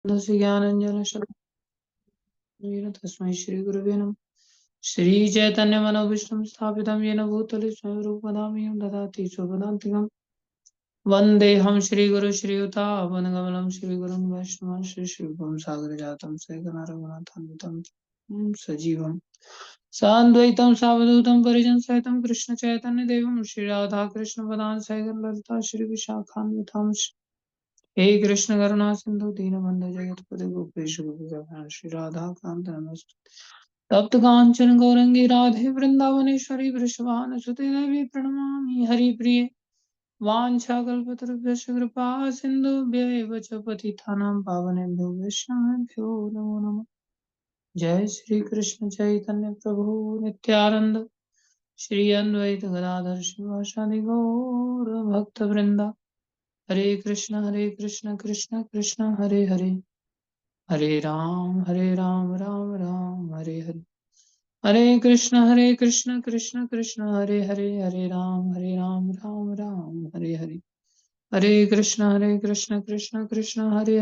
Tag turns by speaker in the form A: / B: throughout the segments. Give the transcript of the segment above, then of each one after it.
A: ज्ञानाञ्जनशलाकया तस्मै श्रीगुरवे नमः। श्रीचैतन्यमनोभीष्टं स्थापितं येन भूतले स्वयं रूपधामं ददाति स्वपदान्तिकं वन्देऽहं श्रीगुरु श्रीयुतापदकमलं श्रीगुरुं वैष्णवं श्रीरूपं सागरजातं सैकनाथान्वितं सजीवं सान्द्वैतं सावधूतं परिजनसहितं कृष्णचैतन्यदेवं श्रीराधाकृष्णपदान् सैकं ललिता श्रीविशाखान्वितां हे कृष्ण करुणा सिंधु दीनबंधु जगतपति गोपेश गोपिकाकांत श्री राधा कांत नमस्ते तप्त कांचन गौरंगी राधे वृंदावनेश्वरी वृषभानुसुते देवी प्रणमामि हरिप्रिये वाञ्छाकल्पतरुभ्यश्च कृपा सिन्धुभ्यैव च पतितानां पावनेभ्यो वैष्णवेभ्यो नमो नमः। जय श्री कृष्ण चैतन्य प्रभु नित्यानंद श्री अद्वैत गदाधर शिवासादि गौर भक्त वृंदा हरे कृष्ण कृष्ण कृष्ण हरे हरे हरे राम राम राम हरे हरे हरे कृष्ण कृष्ण कृष्ण हरे राम राम राम हरे कृष्ण कृष्ण हरे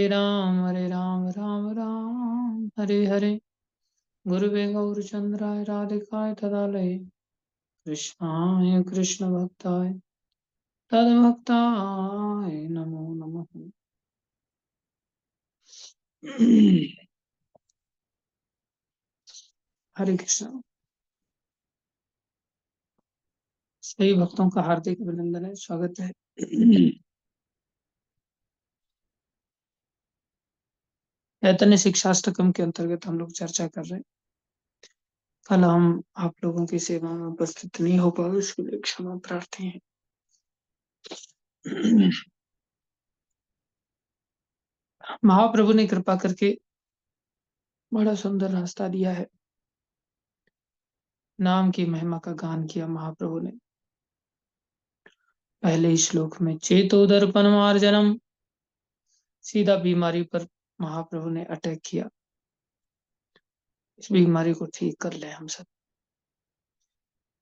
A: राम राम हरे गुरुवे गौरचंद्राय राधिकाय तदालये कृष्णाय कृष्ण भक्ताय तद्भक्ताय नमो नमः। हरे कृष्ण। सभी भक्तों का हार्दिक अभिनंदन है, स्वागत है। चैतन्य शिक्षाष्टकम के अंतर्गत हम लोग चर्चा कर रहे हैं। कल हम आप लोगों की सेवा में उपस्थित नहीं हो पाए, उसके लिए क्षमा प्रार्थी हैं। महाप्रभु ने कृपा करके बड़ा सुंदर रास्ता दिया है। नाम की महिमा का गान किया महाप्रभु ने। पहले श्लोक में चेतोदर्पण मार्जनम, सीधा बीमारी पर महाप्रभु ने अटैक किया। इस बीमारी को ठीक कर ले हम सब।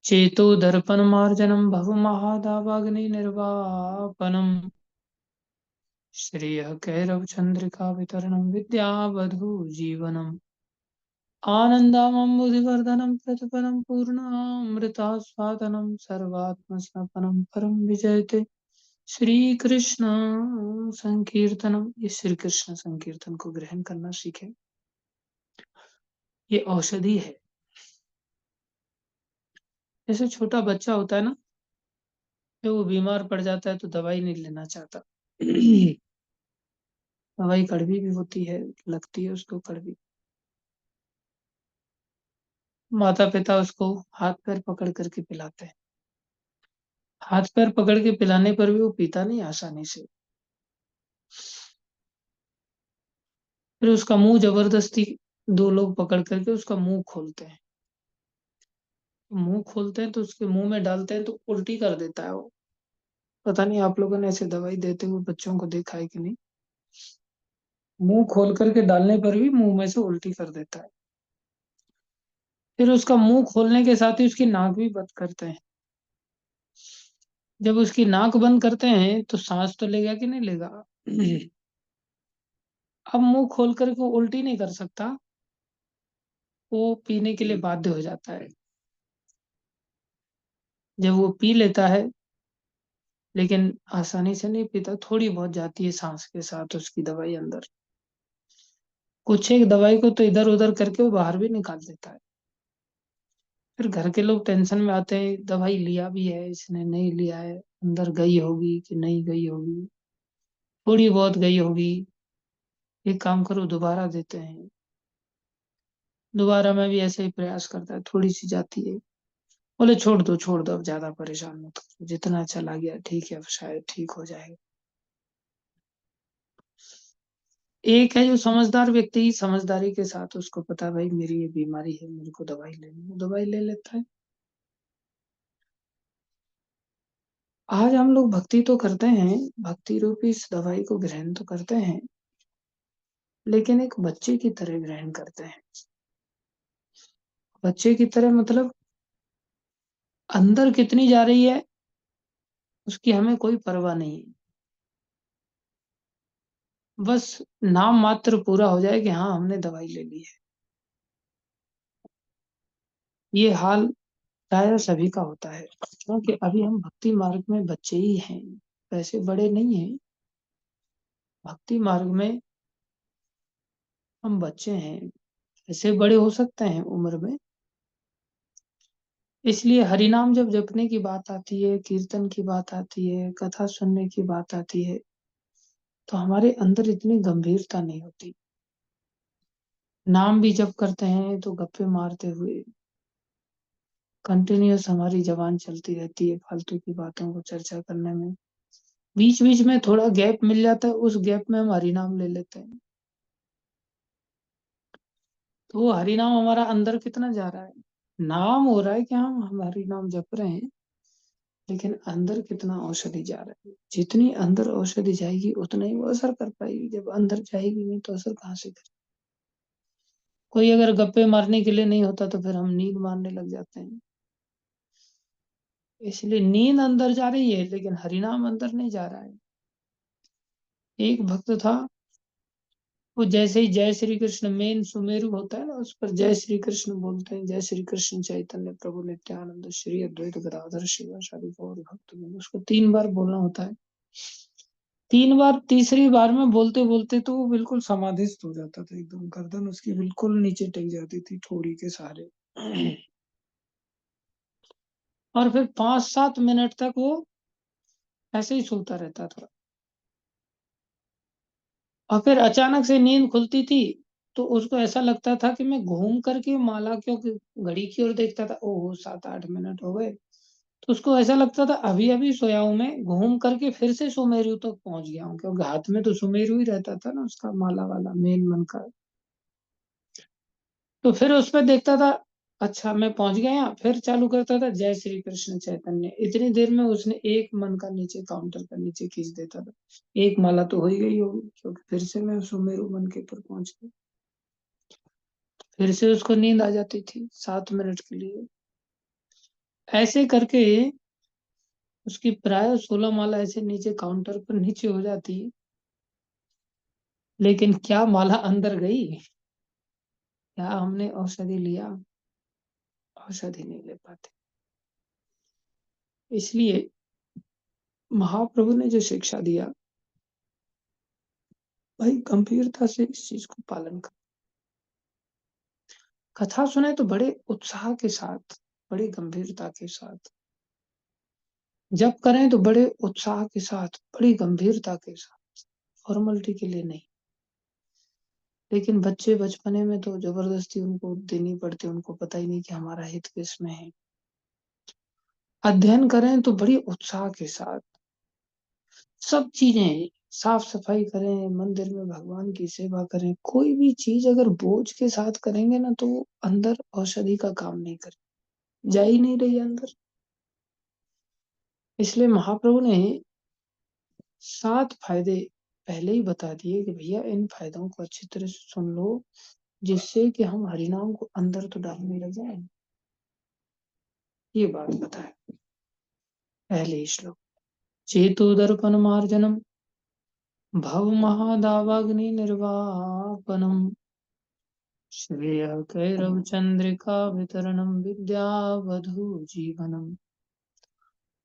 A: चेतो दर्पण मार्जनम भव महादावाग्नि निर्वापनम श्रेय कैरव चंद्रिका वितरणम विद्यावधु जीवनम आनंदामबुधिवर्धनम प्रतिपदम पूर्णामृतास्वादनम सर्वात्मस्नपनम परम विजयते श्री कृष्ण संकीर्तनम। ये श्री कृष्ण संकीर्तन को ग्रहण करना सीखे। ये औषधि है। जैसे छोटा बच्चा होता है ना, जब वो बीमार पड़ जाता है तो दवाई नहीं लेना चाहता। दवाई कड़वी भी होती है, लगती है उसको कड़वी। माता पिता उसको हाथ पैर पकड़ करके पिलाते हैं। हाथ पैर पकड़ के पिलाने पर भी वो पीता नहीं आसानी से। फिर उसका मुंह जबरदस्ती दो लोग पकड़ करके उसका मुंह खोलते हैं। मुंह खोलते हैं तो उसके मुंह में डालते हैं तो उल्टी कर देता है वो। पता नहीं आप लोगों ने ऐसे दवाई देते हुए बच्चों को देखा है कि नहीं। मुंह खोल करके डालने पर भी मुंह में से उल्टी कर देता है। फिर उसका मुंह खोलने के साथ ही उसकी नाक भी बंद करते हैं। जब उसकी नाक बंद करते हैं तो सांस तो लेगा कि नहीं लेगा। अब मुंह खोल करके वो उल्टी नहीं कर सकता, वो पीने के लिए बाध्य हो जाता है। जब वो पी लेता है, लेकिन आसानी से नहीं पीता, थोड़ी बहुत जाती है सांस के साथ उसकी दवाई अंदर। कुछ एक दवाई को तो इधर उधर करके वो बाहर भी निकाल देता है। फिर घर के लोग टेंशन में आते हैं, दवाई लिया भी है इसने, नहीं लिया है, अंदर गई होगी कि नहीं गई होगी, थोड़ी बहुत गई होगी। एक काम करो, दोबारा देते हैं। दोबारा मैं भी ऐसे ही प्रयास करता है, थोड़ी सी जाती है। बोले छोड़ दो, अब ज्यादा परेशान मत करो, जितना चला गया ठीक है, अब शायद ठीक हो जाएगा। एक है जो समझदार व्यक्ति, समझदारी के साथ उसको पता है भाई मेरी ये बीमारी है, मेरे को दवाई लेनी है, वो दवाई ले लेता है। आज हम लोग भक्ति तो करते हैं, भक्ति रूपी इस दवाई को ग्रहण तो करते हैं, लेकिन एक बच्चे की तरह ग्रहण करते हैं। बच्चे की तरह मतलब अंदर कितनी जा रही है उसकी हमें कोई परवाह नहीं है। बस नाम मात्र पूरा हो जाए कि हाँ हमने दवाई ले ली है। ये हाल प्राय सभी का होता है, क्योंकि अभी हम भक्ति मार्ग में बच्चे ही हैं, वैसे बड़े नहीं हैं। भक्ति मार्ग में हम बच्चे हैं, ऐसे बड़े हो सकते हैं उम्र में। इसलिए हरिनाम जब जपने की बात आती है, कीर्तन की बात आती है, कथा सुनने की बात आती है, तो हमारे अंदर इतनी गंभीरता नहीं होती। नाम भी जप करते हैं तो गप्पे मारते हुए कंटिन्यूअस हमारी जबान चलती रहती है फालतू की बातों को चर्चा करने में। बीच बीच में थोड़ा गैप मिल जाता है, उस गैप में हम हरिनाम ले लेते हैं। तो वो हरिनाम हमारा अंदर कितना जा रहा है? नाम हो रहा है कि हम हरिनाम जप रहे हैं, लेकिन अंदर कितना औषधि जा रहा है? जितनी अंदर औषधि जाएगी उतना ही वो असर कर पाएगी। जब अंदर जाएगी नहीं तो असर कहाँ से करे? कोई अगर गप्पे मारने के लिए नहीं होता तो फिर हम नींद मारने लग जाते हैं। इसलिए नींद अंदर जा रही है लेकिन हरिनाम अंदर नहीं जा रहा है। एक भक्त था, वो जैसे ही जय श्री कृष्ण मेन सुमेरु होता है ना, उस पर जय श्री कृष्ण बोलते हैं, जय श्री कृष्ण चैतन्य प्रभु नित्यानंद श्री अद्वैत गदाधर शिवाचार्य गौर भक्त, उसको 3 बार बोलना होता है। 3 बार, तीसरी बार में बोलते बोलते तो वो बिल्कुल समाधिस्थ हो जाता था, एकदम गर्दन उसकी बिल्कुल नीचे टेक जाती थी ठोड़ी के सहारे। और फिर 5-7 मिनट तक वो ऐसे ही सोता रहता था। और फिर अचानक से नींद खुलती थी, तो उसको ऐसा लगता था कि मैं घूम करके माला क्योंकि घड़ी की ओर देखता था, ओहो 7-8 मिनट हो गए। तो उसको ऐसा लगता था अभी अभी सोया हूं, मैं घूम करके फिर से सुमेरु तक पहुंच गया हूँ, क्योंकि हाथ में तो सुमेरु ही रहता था ना उसका, माला वाला मेन मन का। तो फिर उस पर देखता था, अच्छा मैं पहुंच गया यहाँ, फिर चालू करता था जय श्री कृष्ण चैतन्य। इतनी देर में उसने एक मन का नीचे काउंटर का नीचे खींच देता था। एक माला तो हो ही गई होगी, क्योंकि फिर से मैं सुमेरु मन के ऊपर पहुंच गया। फिर से उसको नींद आ जाती थी 7 मिनट के लिए। ऐसे करके उसकी प्राय 16 माला ऐसे नीचे काउंटर पर नीचे हो जाती। लेकिन क्या माला अंदर गई? क्या हमने औषधि लिया? औषधि नहीं ले पाते। इसलिए महाप्रभु ने जो शिक्षा दिया, भाई गंभीरता से इस चीज को पालन कर। कथा सुने तो बड़े उत्साह के साथ, बड़ी गंभीरता के साथ। जब करें तो बड़े उत्साह के साथ, बड़ी गंभीरता के साथ, फॉर्मेलिटी के लिए नहीं। लेकिन बच्चे बचपने में तो जबरदस्ती उनको देनी पड़ती, उनको पता ही नहीं कि हमारा हित किसमें है। अध्ययन करें तो बड़ी उत्साह के साथ, सब चीजें साफ सफाई करें, मंदिर में भगवान की सेवा करें। कोई भी चीज अगर बोझ के साथ करेंगे ना तो वो अंदर औषधि का काम नहीं करे, जा ही नहीं रही अंदर। इसलिए महाप्रभु ने 7 फायदे पहले ही बता दिए कि भैया इन फायदों को अच्छी तरह से सुन लो, जिससे कि हम हरिनाम को अंदर तो डालने लग जाए। ये बात बताए पहले ही श्लोक। चेतोदर्पण मार्जनम भव महादावाग्नि निर्वापनम श्रेय कैरव चंद्रिका वितरणम विद्यावधू जीवनम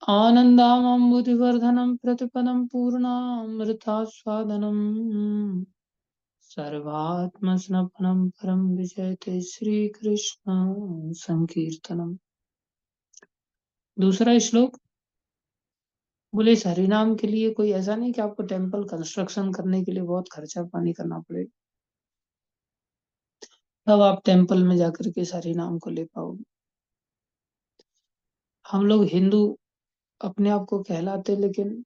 A: आनन्दामम्बुधिवर्धनं प्रतिपदं पूर्णामृतास्वादनम् सर्वात्मस्नपनं परं विजयते श्रीकृष्ण संकीर्तनम। दूसरा श्लोक, बोले इस हरिनाम के लिए कोई ऐसा नहीं कि आपको टेम्पल कंस्ट्रक्शन करने के लिए बहुत खर्चा पानी करना पड़े, तब आप टेम्पल में जाकर के इस हरिनाम को ले पाओगे। हम लोग हिंदू अपने आप को कहलाते, लेकिन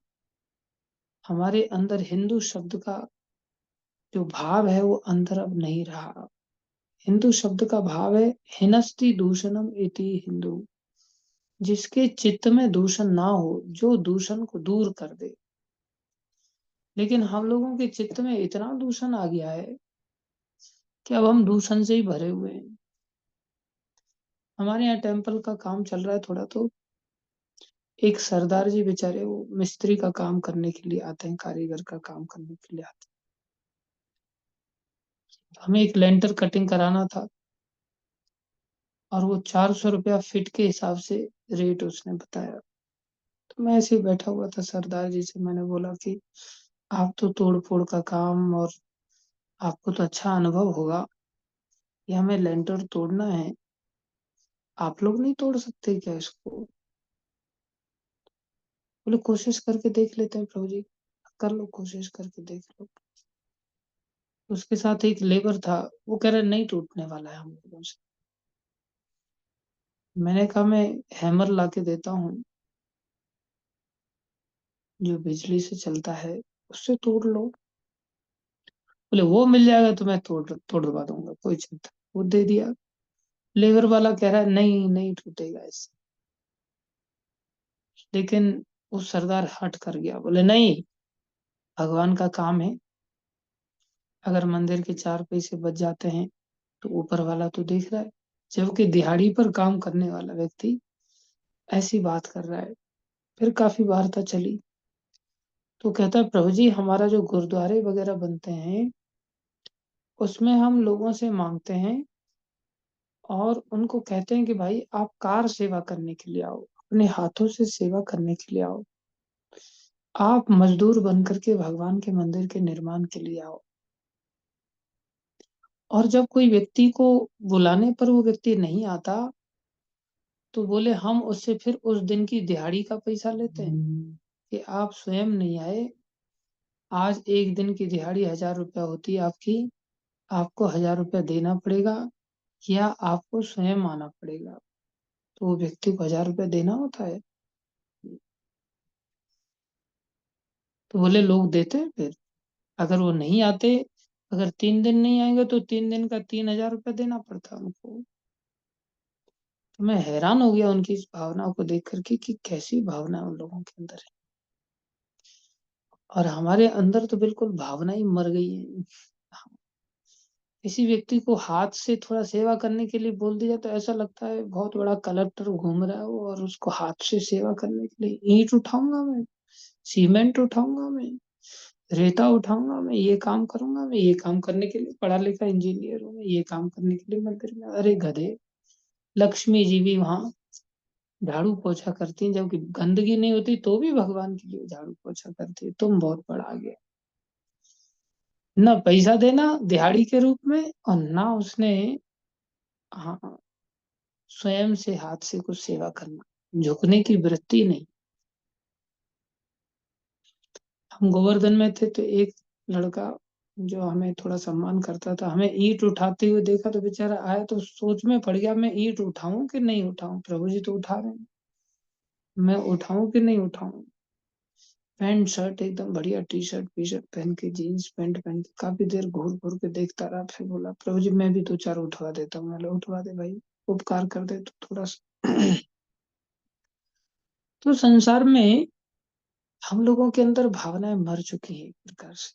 A: हमारे अंदर हिंदू शब्द का जो भाव है वो अंदर अब नहीं रहा। हिंदू शब्द का भाव है हिनस्ति दूषणम इति हिंदू, जिसके चित्त में दूषण ना हो, जो दूषण को दूर कर दे। लेकिन हम लोगों के चित्त में इतना दूषण आ गया है कि अब हम दूषण से ही भरे हुए हैं। हमारे यहाँ टेम्पल का काम चल रहा है थोड़ा, तो एक सरदार जी बेचारे वो मिस्त्री का काम करने के लिए आते हैं, कारीगर का काम करने के लिए आते हैं। हमें एक लेंटर कटिंग कराना था और वो 400 रुपया फीट के हिसाब से रेट उसने बताया। तो मैं ऐसे ही बैठा हुआ था, सरदार जी से मैंने बोला कि आप तो तोड़ फोड़ का काम और आपको तो अच्छा अनुभव होगा, ये हमें लेंटर तोड़ना है, आप लोग नहीं तोड़ सकते क्या इसको? बोले कोशिश करके देख लेते हैं प्रभु जी, कर लो कोशिश करके देख लो। उसके साथ एक लेबर था, वो कह रहा नहीं टूटने वाला है हम लोगों से। मैंने कहा मैं हैमर ला के देता हूँ जो बिजली से चलता है, उससे तोड़ लो। बोले वो मिल जाएगा तो मैं तोड़वा दूंगा, कोई चिंता। वो दे दिया। लेबर वाला कह रहा है नहीं नहीं टूटेगा इससे। लेकिन वो सरदार हट कर गया, बोले नहीं, भगवान का काम है, अगर मंदिर के 4 पैसे बच जाते हैं तो ऊपर वाला तो देख रहा है। जबकि दिहाड़ी पर काम करने वाला व्यक्ति ऐसी बात कर रहा है। फिर काफी वार्ता चली। तो कहता है प्रभु जी हमारा जो गुरुद्वारे वगैरह बनते हैं उसमें हम लोगों से मांगते हैं और उनको कहते हैं कि भाई आप कार सेवा करने के लिए आओ, अपने हाथों से सेवा करने के लिए आओ, आप मजदूर बन करके भगवान के मंदिर के निर्माण के लिए आओ। और जब कोई व्यक्ति को बुलाने पर वो व्यक्ति नहीं आता तो बोले हम उससे फिर उस दिन की दिहाड़ी का पैसा लेते हैं कि आप स्वयं नहीं आए, आज एक दिन की दिहाड़ी 1,000 रुपया होती है आपकी, आपको 1,000 रुपया देना पड़ेगा या आपको स्वयं आना पड़ेगा। तो वो व्यक्ति को 1,000 रुपया देना होता है। तो बोले लोग देते हैं फिर, अगर वो नहीं आते, अगर 3 दिन नहीं आएंगे तो 3 दिन का 3,000 रुपया देना पड़ता उनको। तो मैं हैरान हो गया उनकी इस भावना को देख करके कि कैसी भावना उन लोगों के अंदर है। और हमारे अंदर तो बिल्कुल भावना ही मर गई है। किसी व्यक्ति को हाथ से थोड़ा सेवा करने के लिए बोल दिया तो ऐसा लगता है बहुत बड़ा कलेक्टर घूम रहा है वो, और उसको हाथ से सेवा करने के लिए ईंट उठाऊंगा मैं, सीमेंट उठाऊंगा मैं, रेता उठाऊंगा मैं, ये काम करूंगा मैं, ये काम करने के लिए पढ़ा लिखा इंजीनियर हूँ मैं, ये काम करने के लिए मंदिर में। अरे गधे, लक्ष्मी जी भी वहां झाड़ू पोछा करती हैं, जबकि गंदगी नहीं होती तो भी भगवान के लिए झाड़ू पोछा करती है। तुम बहुत बड़ा आ गया, ना पैसा देना दिहाड़ी के रूप में और ना उसने, हाँ, स्वयं से हाथ से कुछ सेवा करना, झुकने की वृत्ति नहीं। हम गोवर्धन में थे तो एक लड़का जो हमें थोड़ा सम्मान करता था, हमें ईंट उठाते हुए देखा तो बेचारा आया तो सोच में पड़ गया, मैं ईंट उठाऊं कि नहीं उठाऊं, प्रभु जी तो उठा रहे हैं, मैं उठाऊं कि नहीं उठाऊं। पैंट शर्ट एकदम बढ़िया, टी शर्ट टी शर्ट पहन के, जीन्स पैंट पहन के काफी देर घूर घूर के देखता रहा, फिर बोला प्रभु जी मैं भी 2 4 उठवा देता हूँ। मैं उठवा दे भाई, उपकार कर दे तो थोड़ा सा। तो संसार में हम लोगों के अंदर भावनाएं मर चुकी हैं एक प्रकार से।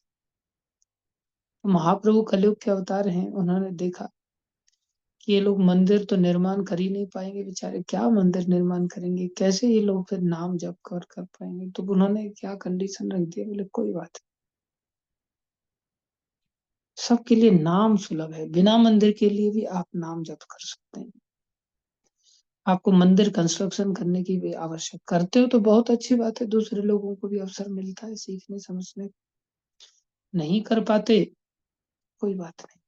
A: महाप्रभु कलयुग के अवतार हैं, उन्होंने देखा कि ये लोग मंदिर तो निर्माण कर ही नहीं पाएंगे बेचारे, क्या मंदिर निर्माण करेंगे, कैसे ये लोग फिर नाम जप कर पाएंगे। तो उन्होंने क्या कंडीशन रख दिया, बोले कोई बात नहीं, सबके लिए नाम सुलभ है, बिना मंदिर के लिए भी आप नाम जप कर सकते हैं। आपको मंदिर कंस्ट्रक्शन करने की भी आवश्यक, करते हो तो बहुत अच्छी बात है, दूसरे लोगों को भी अवसर मिलता है सीखने समझने। नहीं कर पाते, कोई बात नहीं,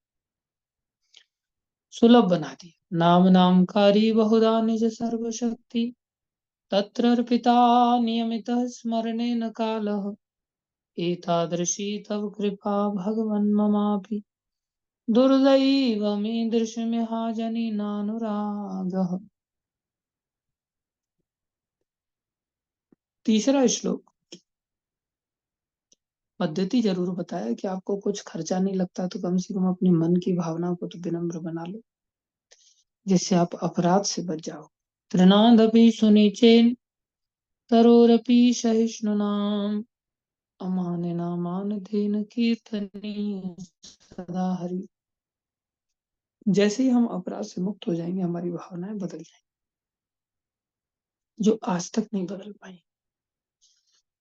A: सुलभ बना दिया। नाम नामकारी बहुधा निज सर्वशक्ति, तत्र अर्पिता नियमित स्मरणे न कालः, एतादृशी तव कृपा भगवन् ममापि, दुर्दैवमीदृशमिहाजनि नानुरागः। तीसरा श्लोक, पद्धति जरूर बताया कि आपको कुछ खर्चा नहीं लगता तो कम से कम अपनी मन की भावना को तो विनम्र बना लो, जिससे आप अपराध से बच जाओ। तृणादपि सुनिचेन तरोरपि सहिष्णुनाम, अमानिना मानधेन कीर्तनीय सदा हरि। जैसे ही हम अपराध से मुक्त हो जाएंगे हमारी भावनाएं बदल जाएंगी, जो आज तक नहीं बदल पाई।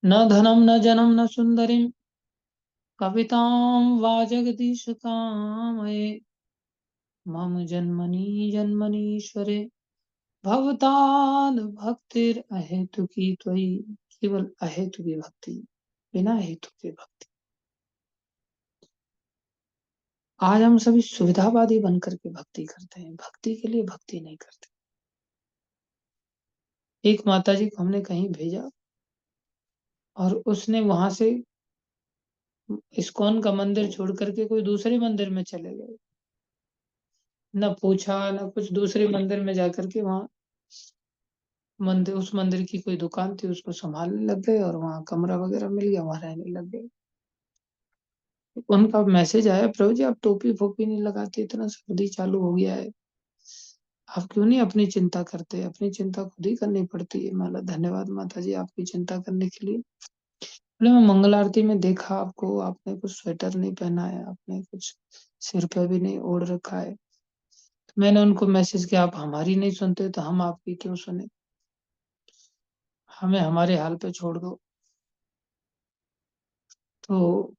A: न धनम न जनम न सुंदरिम कवितां वा जगदीश कामये मम जन्मनि जन्मनीश्वरे भवताद् भक्तिर अहेतुकी त्वयि। केवल अहेतु की भक्ति, बिना हेतु की भक्ति। आज हम सभी सुविधावादी बनकर के भक्ति करते हैं, भक्ति के लिए भक्ति नहीं करते। एक माताजी को हमने कहीं भेजा और उसने वहां से इस्कॉन का मंदिर छोड़ करके कोई दूसरे मंदिर में चले गए। न पूछा न कुछ, दूसरे मंदिर में जाकर के वहां मंदिर, उस मंदिर की कोई दुकान थी, उसको संभालने लग गए और वहां कमरा वगैरह मिल गया, वहां रहने लग गए। उनका मैसेज आया, प्रभु जी आप टोपी फोपी नहीं लगाते, इतना सर्दी चालू हो गया है, आप क्यों नहीं अपनी चिंता करते? अपनी चिंता खुद ही करनी पड़ती है। माला धन्यवाद माता जी आपकी चिंता करने के लिए। बोले मैं मंगल आरती में देखा आपको, आपने कुछ स्वेटर नहीं पहना है, आपने कुछ सिर पे भी नहीं ओढ़ रखा है। तो मैंने उनको मैसेज किया, आप हमारी नहीं सुनते तो हम आपकी क्यों सुने? हमें हमारे हाल पे छोड़ दो। तो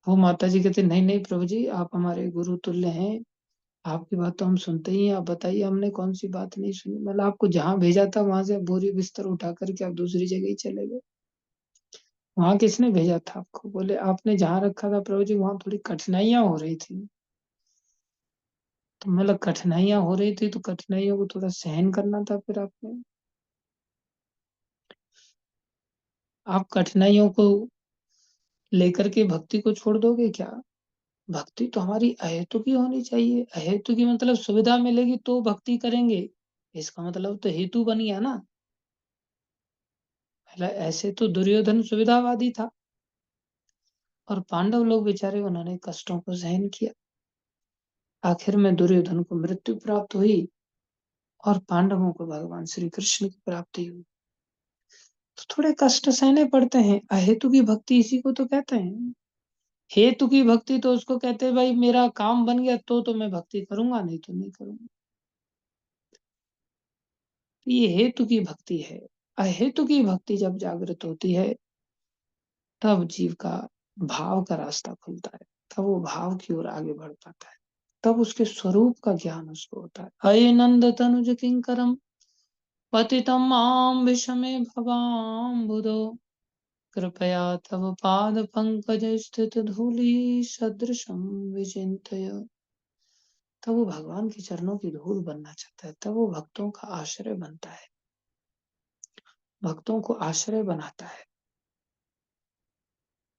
A: वो माता जी कहते नहीं नहीं प्रभु जी आप हमारे गुरु तुल्य हैं, आपकी बात तो हम सुनते ही हैं, आप बताइए हमने कौन सी बात नहीं सुनी? मतलब आपको जहाँ भेजा था वहां से बोरी बिस्तर उठा करके आप दूसरी जगह ही चले गए। वहां किसने भेजा था आपको? बोले आपने जहाँ रखा था प्रभु जी वहां थोड़ी कठिनाइयां हो रही थी। तो मतलब कठिनाइयां हो रही थी तो कठिनाइयों को थोड़ा सहन करना था फिर आपने। आप कठिनाइयों को लेकर के भक्ति को छोड़ दोगे क्या? भक्ति तो हमारी अहेतु की होनी चाहिए। अहेतु की मतलब सुविधा मिलेगी तो भक्ति करेंगे, इसका मतलब तो हेतु बन गया ना। पहले ऐसे तो दुर्योधन सुविधावादी था और पांडव लोग बेचारे उन्होंने कष्टों को सहन किया। आखिर में दुर्योधन को मृत्यु प्राप्त हुई और पांडवों को भगवान श्री कृष्ण की प्राप्ति हुई। तो थोड़े कष्ट सहने पड़ते हैं। अहेतु की भक्ति इसी को तो कहते हैं। हेतु की भक्ति तो उसको कहते हैं भाई मेरा काम बन गया तो मैं भक्ति करूंगा, नहीं तो नहीं करूंगा। तो ये हेतु की भक्ति है। अहेतु की भक्ति जब जागृत होती है तब जीव का भाव का रास्ता खुलता है, तब वो भाव की ओर आगे बढ़ पाता है, तब उसके स्वरूप का ज्ञान उसको होता है। अये नंद तनुज किंकरम पतितम माम विषमे भवाम्बुधो कृपया तव पाद पंकज स्थित धूलि सदृशम विचिंतय। तब वो भगवान के चरणों की धूल बनना चाहता है, तब वो भक्तों का आश्रय बनता है, भक्तों को आश्रय बनाता है।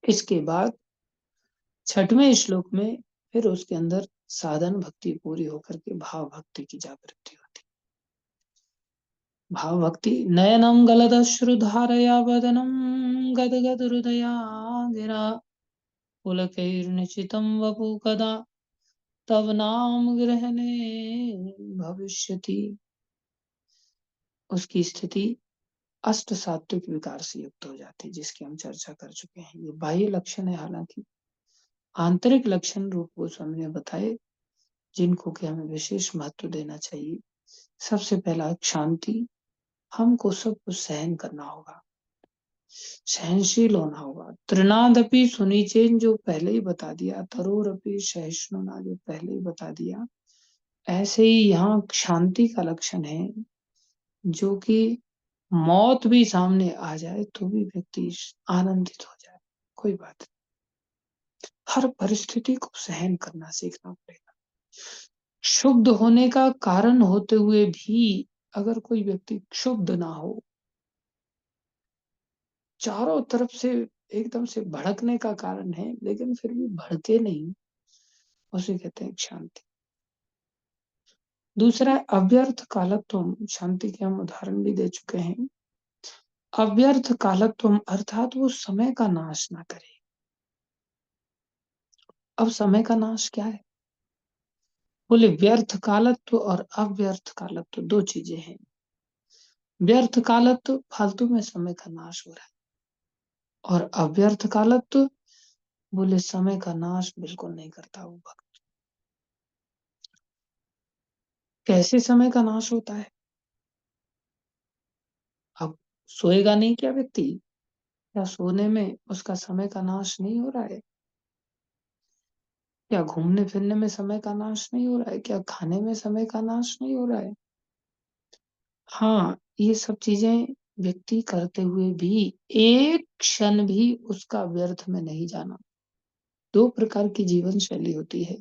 A: इसके बाद छठवें श्लोक में फिर उसके अंदर साधन भक्ति पूरी होकर के भाव भक्ति की जागृति होती। भाव भक्ति नयनम गलदश्रुधारया वदनम गदगद हृदया गिरा पुलकैर्निशितं वपु कदा तव नाम ग्रहणे भविष्यति। उसकी स्थिति अष्ट सात्विक विकार से युक्त हो जाती है, जिसकी हम चर्चा कर चुके हैं। ये बाह्य लक्षण है, हालांकि आंतरिक लक्षण रूप गोस्वामी ने बताए जिनको कि हमें विशेष महत्व देना चाहिए। सबसे पहला शांति, हमको सब कुछ सहन करना होगा, सहनशील होना होगा। त्रिनादपि सुनिचेन जो पहले ही बता दिया, तरोरपि सहिष्णुना जो पहले ही बता दिया, ऐसे ही यहाँ शांति का लक्षण है जो कि मौत भी सामने आ जाए तो भी व्यक्ति आनंदित हो जाए, कोई बात नहीं। हर परिस्थिति को सहन करना सीखना पड़ेगा। क्षुब्ध होने का कारण होते हुए भी अगर कोई व्यक्ति क्षुब्ध ना हो, चारों तरफ से एकदम से भड़कने का कारण है लेकिन फिर भी भड़के नहीं, उसे कहते हैं शांति। दूसरा अव्यर्थ कालत्वम, शांति के हम उदाहरण भी दे चुके हैं। अव्यर्थ कालत्वम अर्थात वो समय का नाश ना करे। अब समय का नाश क्या है? बोले व्यर्थ कालत्व और अव्यर्थ कालत्व दो चीजें हैं। व्यर्थ कालत्व फालतू में समय का नाश हो रहा है, और अव्यर्थ कालत्व बोले समय का नाश बिल्कुल नहीं करता वो भक्त। कैसे समय का नाश होता है? अब सोएगा नहीं क्या व्यक्ति? क्या सोने में उसका समय का नाश नहीं हो रहा है? क्या घूमने फिरने में समय का नाश नहीं हो रहा है? क्या खाने में समय का नाश नहीं हो रहा है? हाँ, ये सब चीजें व्यक्ति करते हुए भी एक क्षण भी उसका व्यर्थ में नहीं जाना। दो प्रकार की जीवन शैली होती है।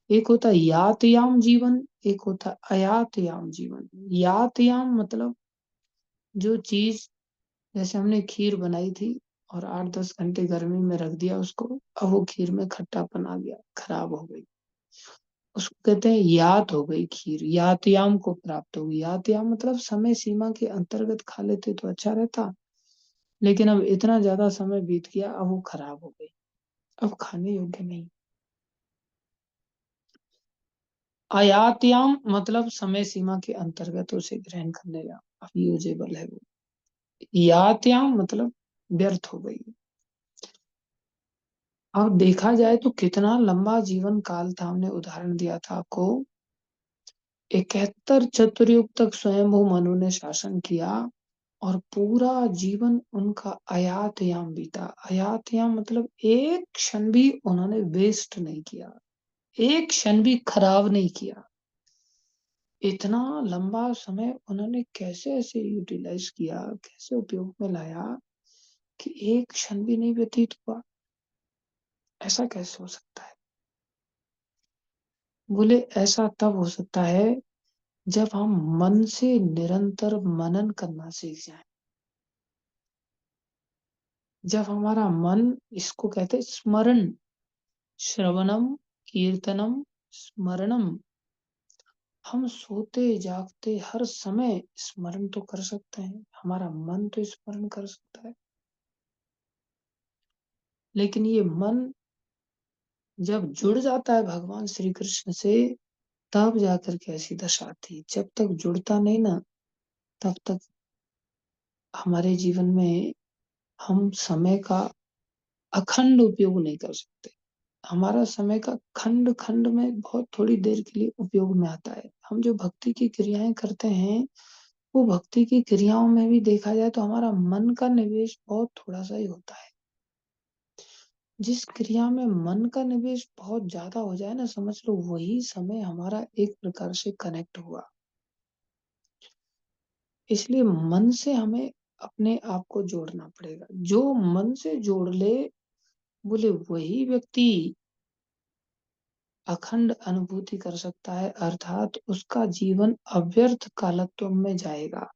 A: एक होता है यातयाम जीवन, एक होता है अयातयाम जीवन। यातयाम मतलब जो चीज, जैसे हमने खीर बनाई थी और 8-10 घंटे गर्मी में रख दिया उसको, अब वो खीर में खट्टापन आ गया, खराब हो गई, उसको कहते हैं यात हो गई खीर, यातयाम को प्राप्त हो गई। यातयाम मतलब समय सीमा के अंतर्गत खा लेते तो अच्छा रहता, लेकिन अब इतना ज्यादा समय बीत गया, अब वो खराब हो गई, अब खाने योग्य नहीं। अयातयाम मतलब समय सीमा के अंतर्गत उसे ग्रहण करने का अब यूजेबल है वो। यातयाम मतलब व्यर्थ हो गई। अब देखा जाए तो कितना लंबा जीवन काल था, हमने उदाहरण दिया था आपको। 71 चतुर्युग तक स्वयंभू मनु ने शासन किया और पूरा जीवन उनका अयातयाम बीता। अयातयाम मतलब एक क्षण भी उन्होंने वेस्ट नहीं किया, एक क्षण भी खराब नहीं किया। इतना लंबा समय उन्होंने कैसे ऐसे यूटिलाइज किया, कैसे उपयोग में लाया कि एक क्षण भी नहीं व्यतीत हुआ? ऐसा कैसे हो सकता है? बोले ऐसा तब हो सकता है जब हम मन से निरंतर मनन करना सीख जाएं। जब हमारा मन, इसको कहते हैं स्मरण, श्रवणम, कीर्तनम, स्मरणम, हम सोते जागते हर समय स्मरण तो कर सकते हैं, हमारा मन तो स्मरण कर सकता है, लेकिन ये मन जब जुड़ जाता है भगवान श्री कृष्ण से, तब जाकर के ऐसी दशा आती है। जब तक जुड़ता नहीं ना, तब तक हमारे जीवन में हम समय का अखंड उपयोग नहीं कर सकते। हमारा समय का खंड खंड में बहुत थोड़ी देर के लिए उपयोग में आता है। हम जो भक्ति की क्रियाएं करते हैं, वो भक्ति की क्रियाओं में भी देखा जाए तो हमारा मन का निवेश बहुत थोड़ा सा ही होता है। जिस क्रिया में मन का निवेश बहुत ज्यादा हो जाए ना, समझ लो वही समय हमारा एक प्रकार से कनेक्ट हुआ। इसलिए मन से हमें अपने आप को जोड़ना पड़ेगा। जो मन से जोड़ ले, बोले वही व्यक्ति अखंड अनुभूति कर सकता है, अर्थात उसका जीवन अव्यर्थ कालत्व में जाएगा।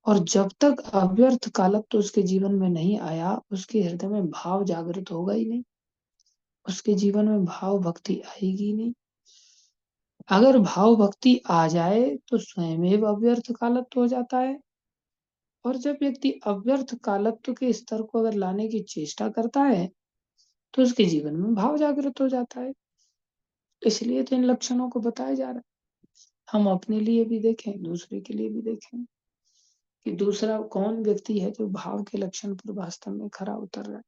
A: और जब तक अव्यर्थ कालत्व उसके जीवन में नहीं आया, उसके हृदय में भाव जागृत होगा ही नहीं, उसके जीवन में भाव भक्ति आएगी नहीं। अगर भाव भक्ति आ जाए तो स्वयं अव्यर्थ कालत्व हो जाता है। और जब व्यक्ति अव्यर्थ कालत्व के स्तर को अगर लाने की चेष्टा करता है, तो उसके जीवन में भाव जागृत हो जाता है। इसलिए तो इन लक्षणों को बताया जा रहा है। हम अपने लिए भी देखें, दूसरे के लिए भी देखें कि दूसरा कौन व्यक्ति है जो भाव के लक्षण पर वास्तव में खरा उतर रहा है।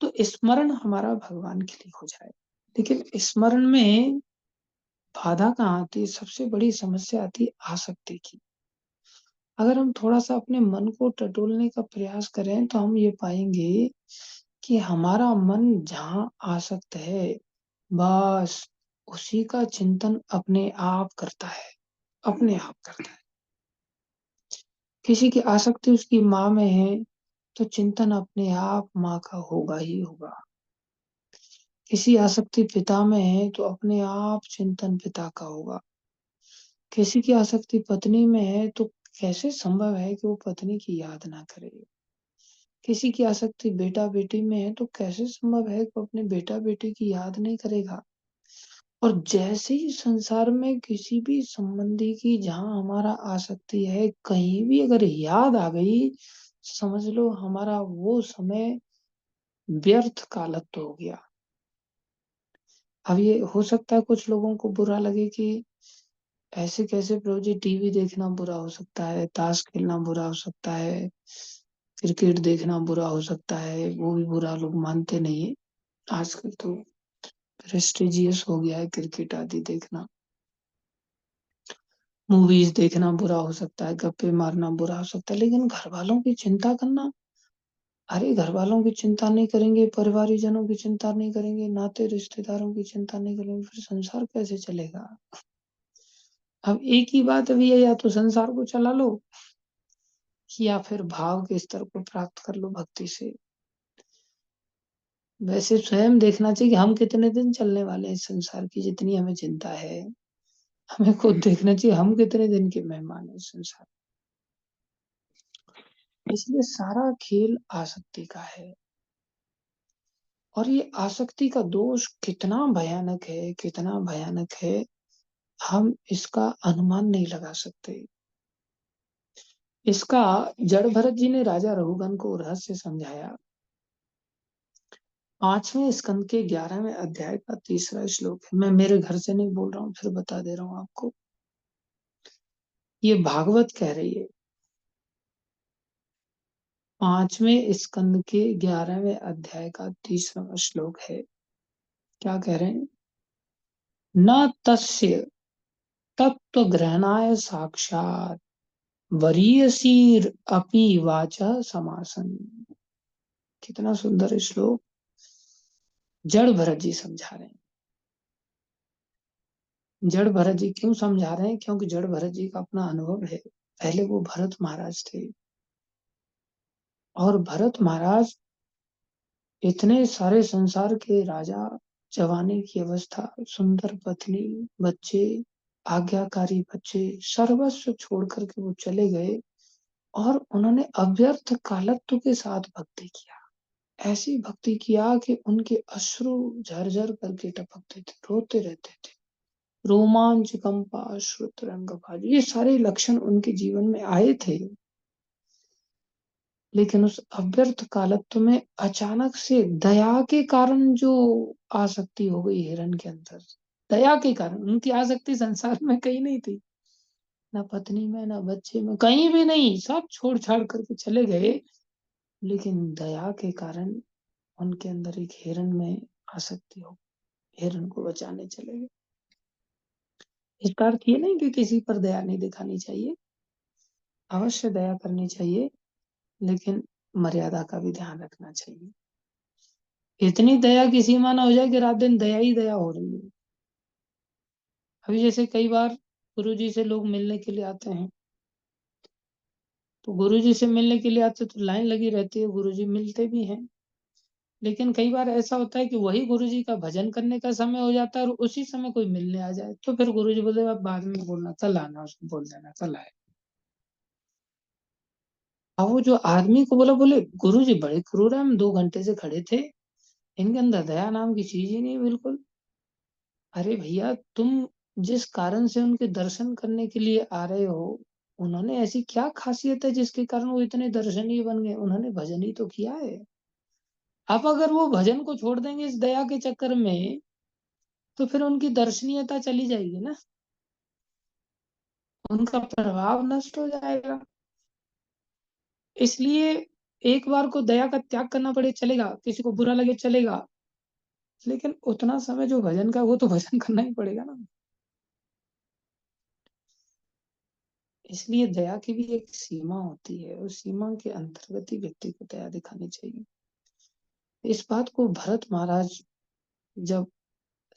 A: तो स्मरण हमारा भगवान के लिए हो जाए। लेकिन स्मरण में बाधा कहाँ आती है? सबसे बड़ी समस्या आती है आसक्ति की। अगर हम थोड़ा सा अपने मन को टटोलने का प्रयास करें तो हम ये पाएंगे कि हमारा मन जहाँ आसक्त है, बस उसी का चिंतन अपने आप करता है, अपने आप करता है। किसी की आसक्ति उसकी माँ में है, तो चिंतन अपने आप माँ का होगा ही होगा। किसी आसक्ति पिता में है तो अपने आप चिंतन पिता का होगा। किसी की आसक्ति पत्नी में है तो कैसे संभव है कि वो पत्नी की याद ना करे। किसी की आसक्ति बेटा बेटी में है तो कैसे संभव है कि वो अपने बेटा बेटी की याद नहीं करेगा। और जैसे ही संसार में किसी भी संबंधी की जहां हमारा आसक्ति है, कहीं भी अगर याद आ गई, समझ लो हमारा वो समय व्यर्थ कालत्व हो गया। अब ये हो सकता है कुछ लोगों को बुरा लगे कि ऐसे कैसे प्रभु जी, टीवी देखना बुरा हो सकता है, ताश खेलना बुरा हो सकता है, क्रिकेट देखना बुरा हो सकता है, वो भी बुरा लोग मानते नहीं है। आजकल तो प्रेस्टिजियस हो गया है क्रिकेट आदि देखना। मूवीज देखना बुरा हो सकता है, गप्पे मारना बुरा हो सकता है, लेकिन घर वालों की चिंता करना अरे घर वालों की चिंता नहीं करेंगे, परिवारजनों की चिंता नहीं करेंगे, नाते रिश्तेदारों की चिंता नहीं करेंगे, फिर संसार कैसे चलेगा? अब एक ही बात अभी है, या तो संसार को चला लो या फिर भाव के स्तर को प्राप्त कर लो भक्ति से। वैसे स्वयं देखना चाहिए कि हम कितने दिन चलने वाले हैं इस संसार की, जितनी हमें चिंता है। हमें खुद देखना चाहिए हम कितने दिन के मेहमान हैं इस संसार। इसलिए सारा खेल आसक्ति का है। और ये आसक्ति का दोष कितना भयानक है, कितना भयानक है, हम इसका अनुमान नहीं लगा सकते। इसका जड़ भरत जी ने राजा रघुगन को रहस्य समझाया। 5वें स्कंद के 11वें अध्याय का 3रा श्लोक है। मैं मेरे घर से नहीं बोल रहा हूँ, फिर बता दे रहा हूँ आपको। ये भागवत कह रही है। 5वें स्कंद के 11वें अध्याय का 3रा श्लोक है। क्या कह रहे हैं? न तस्य तत्त्वग्रहणाय साक्षात् वरीयसीर अपि वाचः समासन्। कितना सुंदर श्लोक जड़ भरत जी समझा रहे हैं। जड़ भरत जी क्यों समझा रहे हैं? क्योंकि जड़ भरत जी का अपना अनुभव है। पहले वो भरत महाराज थे, और भरत महाराज इतने सारे संसार के राजा, जवानी की अवस्था, सुंदर पत्नी, बच्चे, आज्ञाकारी बच्चे, सर्वस्व छोड़ करके वो चले गए, और उन्होंने अव्यर्थ कालत्व के साथ भक्ति किया। ऐसी भक्ति किया कि उनके अश्रु झरझर करके टपकते थे, रोते रहते थे। रोमांच कंपा श्रुत रंग, ये सारे लक्षण उनके जीवन में आए थे। लेकिन उस अव्यर्थ कालत्व में अचानक से दया के कारण जो आसक्ति हो गई हिरण के अंदर, दया के कारण। उनकी आसक्ति संसार में कहीं नहीं थी, ना पत्नी में, ना बच्चे में, कहीं भी नहीं, सब छोड़ छाड़ करके चले गए। लेकिन दया के कारण उनके अंदर एक हिरण में आसक्ति हो, हिरण को बचाने चले गए। इसका अर्थ ये नहीं कि किसी पर दया नहीं दिखानी चाहिए, अवश्य दया करनी चाहिए, लेकिन मर्यादा का भी ध्यान रखना चाहिए। इतनी दया की सीमा ना हो जाए कि रात दिन दया ही दया हो रही है। अभी जैसे कई बार गुरुजी से लोग मिलने के लिए आते हैं, तो गुरुजी से मिलने के लिए आते तो लाइन लगी रहती है, गुरुजी मिलते भी हैं। लेकिन कई बार ऐसा होता है कि वही गुरुजी का भजन करने का समय हो जाता है, और उसी समय कोई मिलने आ जाए, तो फिर गुरुजी बोलते आप बाद में बोलना, कल आना, उसको बोल देना कल आए। अब वो जो आदमी को बोला, बोले गुरुजी बड़े क्रूर है, हम 2 घंटे से खड़े थे, इनके अंदर दया नाम की चीज ही नहीं है बिल्कुल। अरे भैया, तुम जिस कारण से उनके दर्शन करने के लिए आ रहे हो, उन्होंने ऐसी क्या खासियत है जिसके कारण वो इतने दर्शनीय बन गए? उन्होंने भजन ही तो किया है। अब अगर वो भजन को छोड़ देंगे इस दया के चक्कर में, तो फिर उनकी दर्शनीयता चली जाएगी ना, उनका प्रभाव नष्ट हो जाएगा। इसलिए एक बार को दया का त्याग करना पड़े चलेगा, किसी को बुरा लगे चलेगा, लेकिन उतना समय जो भजन का, वो तो भजन करना ही पड़ेगा ना। इसलिए दया की भी एक सीमा होती है, उस सीमा के अंतर्गत ही व्यक्ति को दया दिखानी चाहिए। इस बात को भरत महाराज जब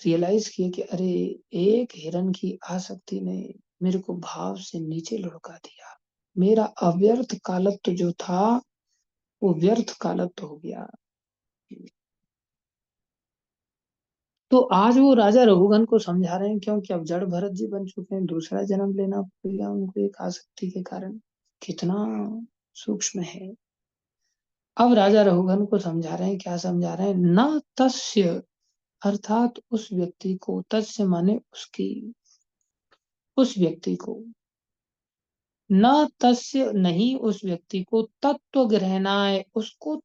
A: रियलाइज किए कि अरे, एक हिरण की आसक्ति ने मेरे को भाव से नीचे लुढ़का दिया, मेरा अव्यर्थ कालत्व जो था वो व्यर्थ कालत्व हो गया। तो आज वो राजा रघुगन को समझा रहे हैं, क्योंकि अब जड़ भरत जी बन चुके हैं, दूसरा जन्म लेना पड़ेगा उनको एक आसक्ति के कारण। कितना सूक्ष्म है। अब राजा रघुगन को समझा रहे हैं, क्या समझा रहे हैं? न तस्य, अर्थात उस व्यक्ति को, तस्य माने उसकी, उस व्यक्ति को, न तस्य नहीं उस व्यक्ति को, तत्व ग्रहणाय, उसको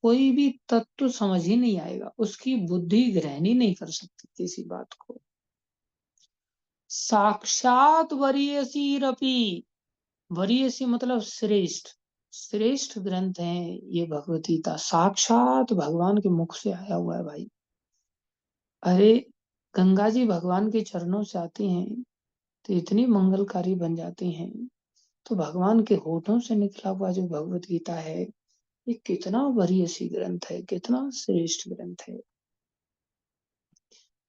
A: कोई भी तत्व समझ ही नहीं आएगा, उसकी बुद्धि ग्रहण ही नहीं कर सकती किसी बात को। साक्षात वरीयसीरपि, वरीयसी मतलब श्रेष्ठ, श्रेष्ठ ग्रंथ है ये भगवत गीता, साक्षात भगवान के मुख से आया हुआ है भाई। अरे, गंगा जी भगवान के चरणों से आती हैं तो इतनी मंगलकारी बन जाती हैं, तो भगवान के होठों से निकला हुआ जो भगवत गीता है, ये कितना वरीयसी ग्रंथ है, कितना श्रेष्ठ ग्रंथ है।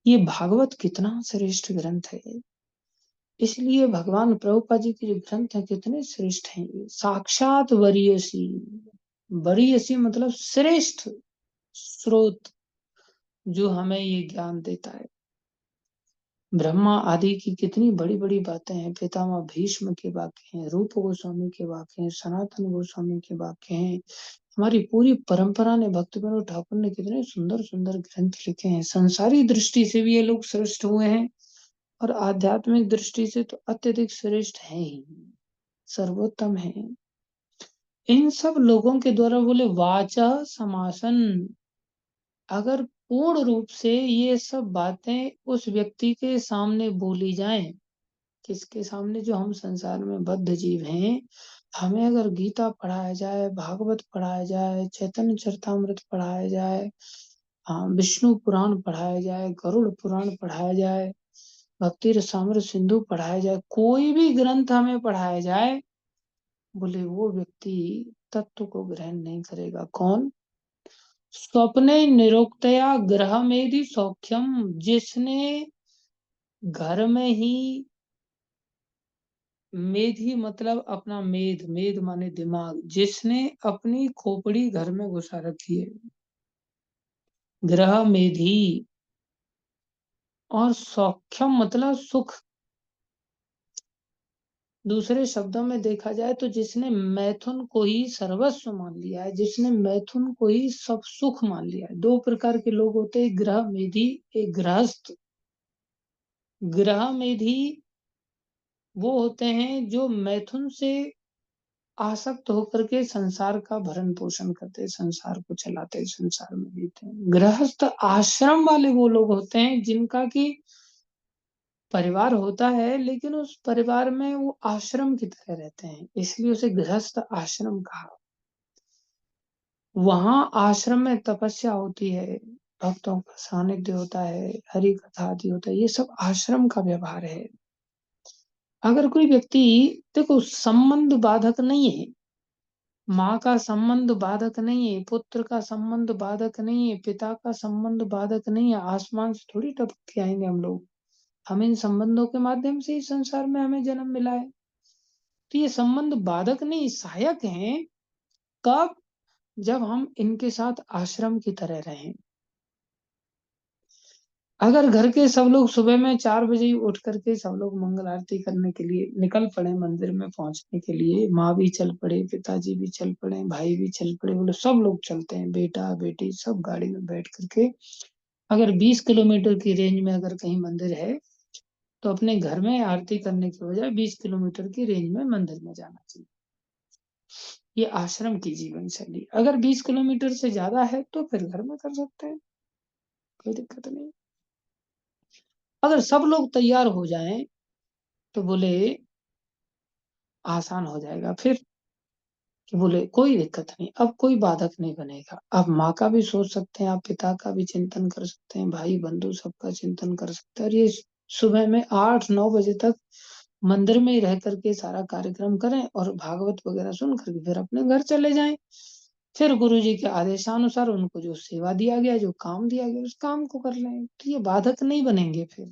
A: ये भागवत कितना श्रेष्ठ ग्रंथ है। इसलिए भगवान प्रभुपाद जी के जो ग्रंथ हैं कितने श्रेष्ठ हैं। ये साक्षात वरीयसी, वरीयसी मतलब श्रेष्ठ स्रोत जो हमें ये ज्ञान देता है। ब्रह्मा आदि की कितनी बड़ी बड़ी बातें हैं। पितामह भीष्म के वाक्य हैं, रूप गोस्वामी के वाक्य हैं, सनातन गोस्वामी के वाक्य हैं। हमारी पूरी परंपरा ने, भक्ति विनोद ठाकुर ने कितने सुंदर सुंदर ग्रंथ लिखे हैं। संसारी दृष्टि से भी ये लोग श्रेष्ठ हुए हैं और आध्यात्मिक दृष्टि से तो अत्यधिक श्रेष्ठ हैं ही, सर्वोत्तम है। इन सब लोगों के द्वारा बोले वाचा समासन, अगर पूर्ण रूप से ये सब बातें उस व्यक्ति के सामने बोली जाएं, किसके सामने, जो हम संसार में बद्ध जीव हैं, हमें अगर गीता पढ़ाया जाए, भागवत पढ़ाया जाए, चैतन्य चरितामृत पढ़ाया जाए, हाँ विष्णु पुराण पढ़ाया जाए, गरुड़ पुराण पढ़ाया जाए, भक्ति रसामृत सिंधु पढ़ाया जाए, कोई भी ग्रंथ हमें पढ़ाया जाए, बोले वो व्यक्ति तत्व को ग्रहण नहीं करेगा। कौन? स्वप्ने निरुक्तया ग्रह मेधि सौख्यम, जिसने घर में ही, मेधि मतलब अपना मेध, मेध माने दिमाग, जिसने अपनी खोपड़ी घर में घुसा रखी है, ग्रह मेधि। और सौख्यम मतलब सुख। दूसरे शब्दों में देखा जाए तो जिसने मैथुन को ही सर्वस्व मान लिया है, जिसने मैथुन को ही सब सुख मान लिया है। दो प्रकार के लोग होते हैं, ग्रह मेधि, एक गृहस्थ। ग्रह मेधि वो होते हैं जो मैथुन से आसक्त होकर के संसार का भरण पोषण करते, संसार को चलाते, संसार में जीते हैं। गृहस्थ आश्रम वाले वो लोग होते हैं जिनका की परिवार होता है, लेकिन उस परिवार में वो आश्रम की तरह रहते हैं, इसलिए उसे गृहस्थ आश्रम कहा। वहां आश्रम में तपस्या होती है, भक्तों का सानिध्य होता है, हरि कथा आदि होता है, ये सब आश्रम का व्यवहार है। अगर कोई व्यक्ति, देखो संबंध बाधक नहीं है, माँ का संबंध बाधक नहीं है, पुत्र का संबंध बाधक नहीं है, पिता का संबंध बाधक नहीं है। आसमान से थोड़ी टपक के आएंगे हम लोग, हम इन संबंधों के माध्यम से इस संसार में हमें जन्म मिला है। तो ये संबंध बाधक नहीं, सहायक हैं। कब? जब हम इनके साथ आश्रम की तरह रहें। अगर घर के सब लोग सुबह में 4 बजे ही उठ करके सब लोग मंगल आरती करने के लिए निकल पड़े, मंदिर में पहुंचने के लिए, माँ भी चल पड़े, पिताजी भी चल पड़े, भाई भी चल पड़े, बोले सब लोग चलते हैं, बेटा बेटी सब गाड़ी में बैठ करके, अगर 20 किलोमीटर की रेंज में अगर कहीं मंदिर है तो अपने घर में आरती करने के बजाय 20 किलोमीटर की रेंज में मंदिर में जाना चाहिए। ये आश्रम की जीवन शैली। अगर 20 किलोमीटर से ज्यादा है तो फिर घर में कर सकते हैं, कोई दिक्कत नहीं। अगर सब लोग तैयार हो जाएं तो बोले आसान हो जाएगा फिर, कि बोले कोई दिक्कत नहीं, अब कोई बाधक नहीं बनेगा। आप माँ का भी सोच सकते हैं, आप पिता का भी चिंतन कर सकते हैं, भाई बंधु सबका चिंतन कर सकते हैं, और ये सुबह में 8-9 बजे तक मंदिर में ही रह करके सारा कार्यक्रम करें और भागवत वगैरह सुन करके फिर अपने घर चले जाएं। फिर गुरु जी के आदेशानुसार उनको जो सेवा दिया गया, जो काम दिया गया, उस काम को कर लें, तो ये बाधक नहीं बनेंगे। फिर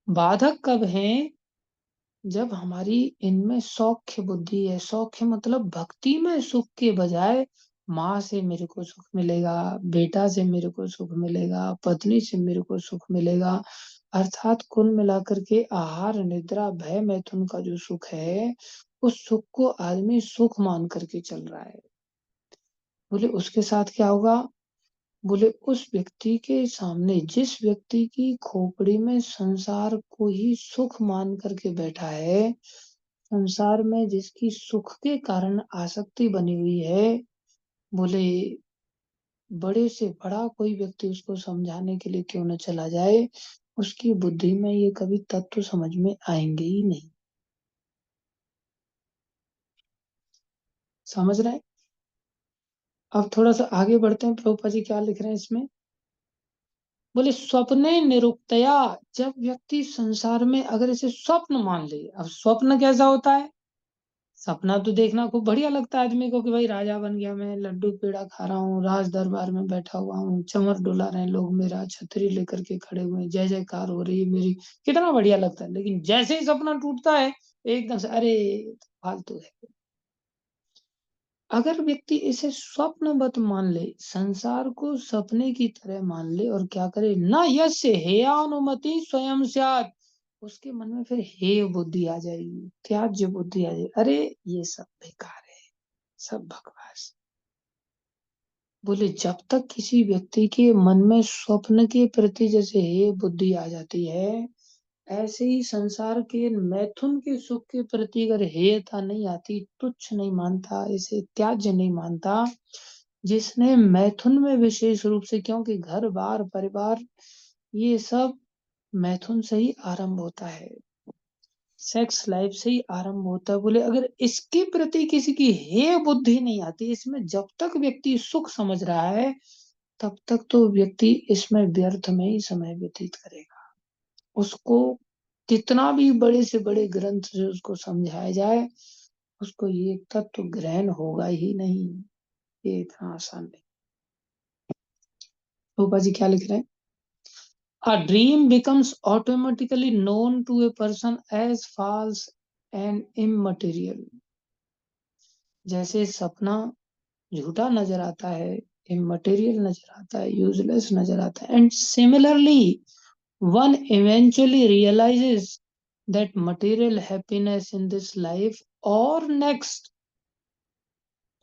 A: बाधक कब है? जब हमारी इनमें सौख्य बुद्धि है। सौख्य मतलब भक्ति में सुख के बजाय माँ से मेरे को सुख मिलेगा, बेटा से मेरे को सुख मिलेगा, पत्नी से मेरे को सुख मिलेगा, अर्थात कुल मिलाकर के आहार निद्रा भय मैथुन का जो सुख है, उस सुख को आदमी सुख मान करके चल रहा है। बोले उसके साथ क्या होगा? बोले उस व्यक्ति के सामने, जिस व्यक्ति की खोपड़ी में संसार को ही सुख मान करके बैठा है, संसार में जिसकी सुख के कारण आसक्ति बनी हुई है, बोले बड़े से बड़ा कोई व्यक्ति उसको समझाने के लिए क्यों न चला जाए, उसकी बुद्धि में ये कभी तत्व समझ में आएंगे ही नहीं। समझ रहे हैं? अब थोड़ा सा आगे बढ़ते हैं, प्रभुपा जी क्या लिख रहे हैं इसमें। बोले स्वप्ने निरुक्तया, जब व्यक्ति संसार में अगर इसे स्वप्न मान ले। अब स्वप्न कैसा होता है? सपना तो देखना खूब बढ़िया लगता है आदमी को कि भाई राजा बन गया, मैं लड्डू पेड़ा खा रहा हूँ, राज दरबार में बैठा हुआ हूँ, चमर डुला रहे हैं लोग, मेरा छतरी लेकर के खड़े हुए हैं, जय जयकार हो रही है मेरी, कितना बढ़िया लगता है। लेकिन जैसे ही सपना टूटता है एकदम से अरे फालतू है। अगर व्यक्ति इसे स्वप्नवत मान ले, संसार को सपने की तरह मान ले और क्या करे, न यस्य हेयानुमति स्वयं स्यात्, उसके मन में फिर हे बुद्धि आ जाएगी, त्याज्य बुद्धि आ जाएगी, अरे ये सब बेकार है, सब बकवास। बोले जब तक किसी व्यक्ति के मन में स्वप्न के प्रति जैसे हे बुद्धि आ जाती है, ऐसे ही संसार के मैथुन के सुख के प्रति अगर हेयता नहीं आती, तुच्छ नहीं मानता, इसे त्याज्य नहीं मानता, जिसने मैथुन में विशेष रूप से, क्योंकि घर बार परिवार ये सब मैथुन से ही आरंभ होता है, सेक्स लाइफ से ही आरंभ होता है। बोले अगर इसके प्रति किसी की हे बुद्धि नहीं आती, इसमें जब तक व्यक्ति सुख समझ रहा है, तब तक तो व्यक्ति इसमें व्यर्थ में ही समय व्यतीत करेगा। उसको कितना भी बड़े से बड़े ग्रंथ से उसको समझाया जाए, उसको ये तत्व ग्रहण होगा ही नहीं। ये इतना आसान नहीं। रूपा जी क्या लिख रहे हैं? A dream becomes automatically known to a person as false and immaterial. जैसे सपना झूठा नजर आता है, immaterial नजर आता है, useless नजर आता है, and similarly one eventually realizes that material happiness in this life or next,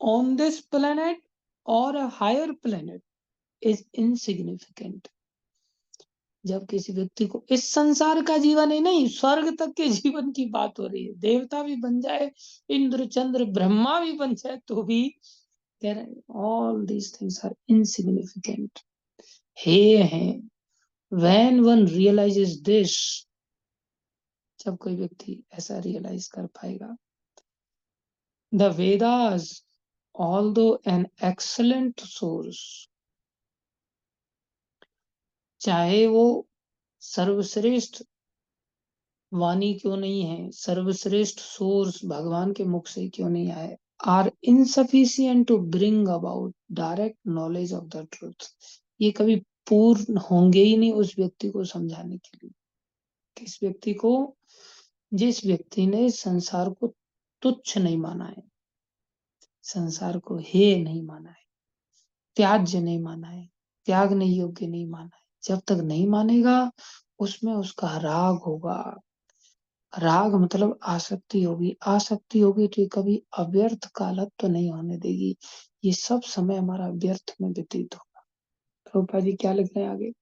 A: on this planet or a higher planet, is insignificant. जब किसी व्यक्ति को इस संसार का जीवन ही नहीं, स्वर्ग तक के जीवन की बात हो रही है, देवता भी बन जाए, इंद्र चंद्र ब्रह्मा भी बन जाए, तो भी कह रहे हैं all these things are insignificant, हे हैं। व्हेन वन रियलाइजेस दिस, जब कोई व्यक्ति ऐसा रियलाइज कर पाएगा, the Vedas although an excellent source, चाहे वो सर्वश्रेष्ठ वाणी क्यों नहीं है, सर्वश्रेष्ठ सोर्स भगवान के मुख से क्यों नहीं आए, are insufficient to bring about direct knowledge of the truth, ये कभी पूर्ण होंगे ही नहीं उस व्यक्ति को समझाने के लिए। किस व्यक्ति को? जिस व्यक्ति ने संसार को तुच्छ नहीं माना है, संसार को हे नहीं माना है, त्याज्य नहीं माना है, त्यागने योग्य नहीं माना है, जब तक नहीं मानेगा उसमें उसका राग होगा। राग मतलब आसक्ति होगी, आसक्ति होगी तो ये कभी अव्यर्थ कालत्व तो नहीं होने देगी, ये सब समय हमारा व्यर्थ में व्यतीत होगा। प्रभुपा जी क्या लिख रहे हैं आगे?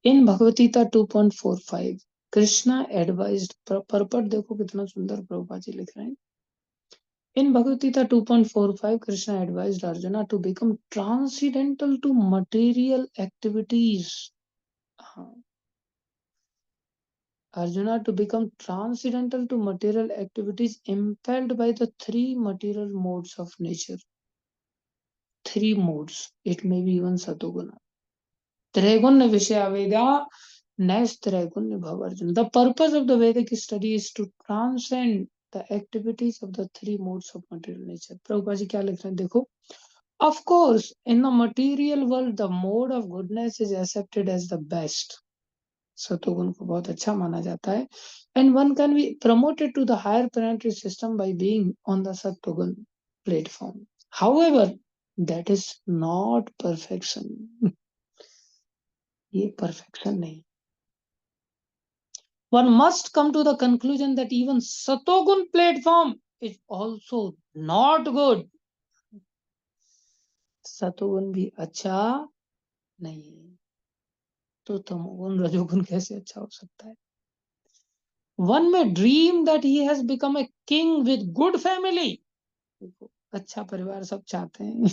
A: इन भगवतीता 2.45 कृष्णा एडवाइज्ड, परपट देखो कितना सुंदर प्रभुपा जी लिख रहे हैं। In Bhagavad Gita 2.45, Krishna advised Arjuna to become transcendental to material activities. Arjuna to become transcendental to material activities impelled by the three material modes of nature. Three modes. It may be even Satoguna. Triguna Vishya Veda, next Triguna Bhavarjuna. The purpose of the Vedic study is to transcend the activities of the three modes of material nature. Prabhupada जी क्या लिख रहे हैं देखो. Of course, in the material world, the mode of goodness is accepted as the best. सतोगुण को बहुत अच्छा माना जाता है, and one can be promoted to the higher planetary system by being on the सतोगुण platform. However, that is not perfection. ये perfection नहीं. One must come to the conclusion that even सतोगुण platform is also not good. सतोगुण भी अच्छा नहीं, तो तमोगुण रजोगुण कैसे अच्छा हो सकता है? One may dream that he has become a king with good family. अच्छा परिवार सब चाहते हैं.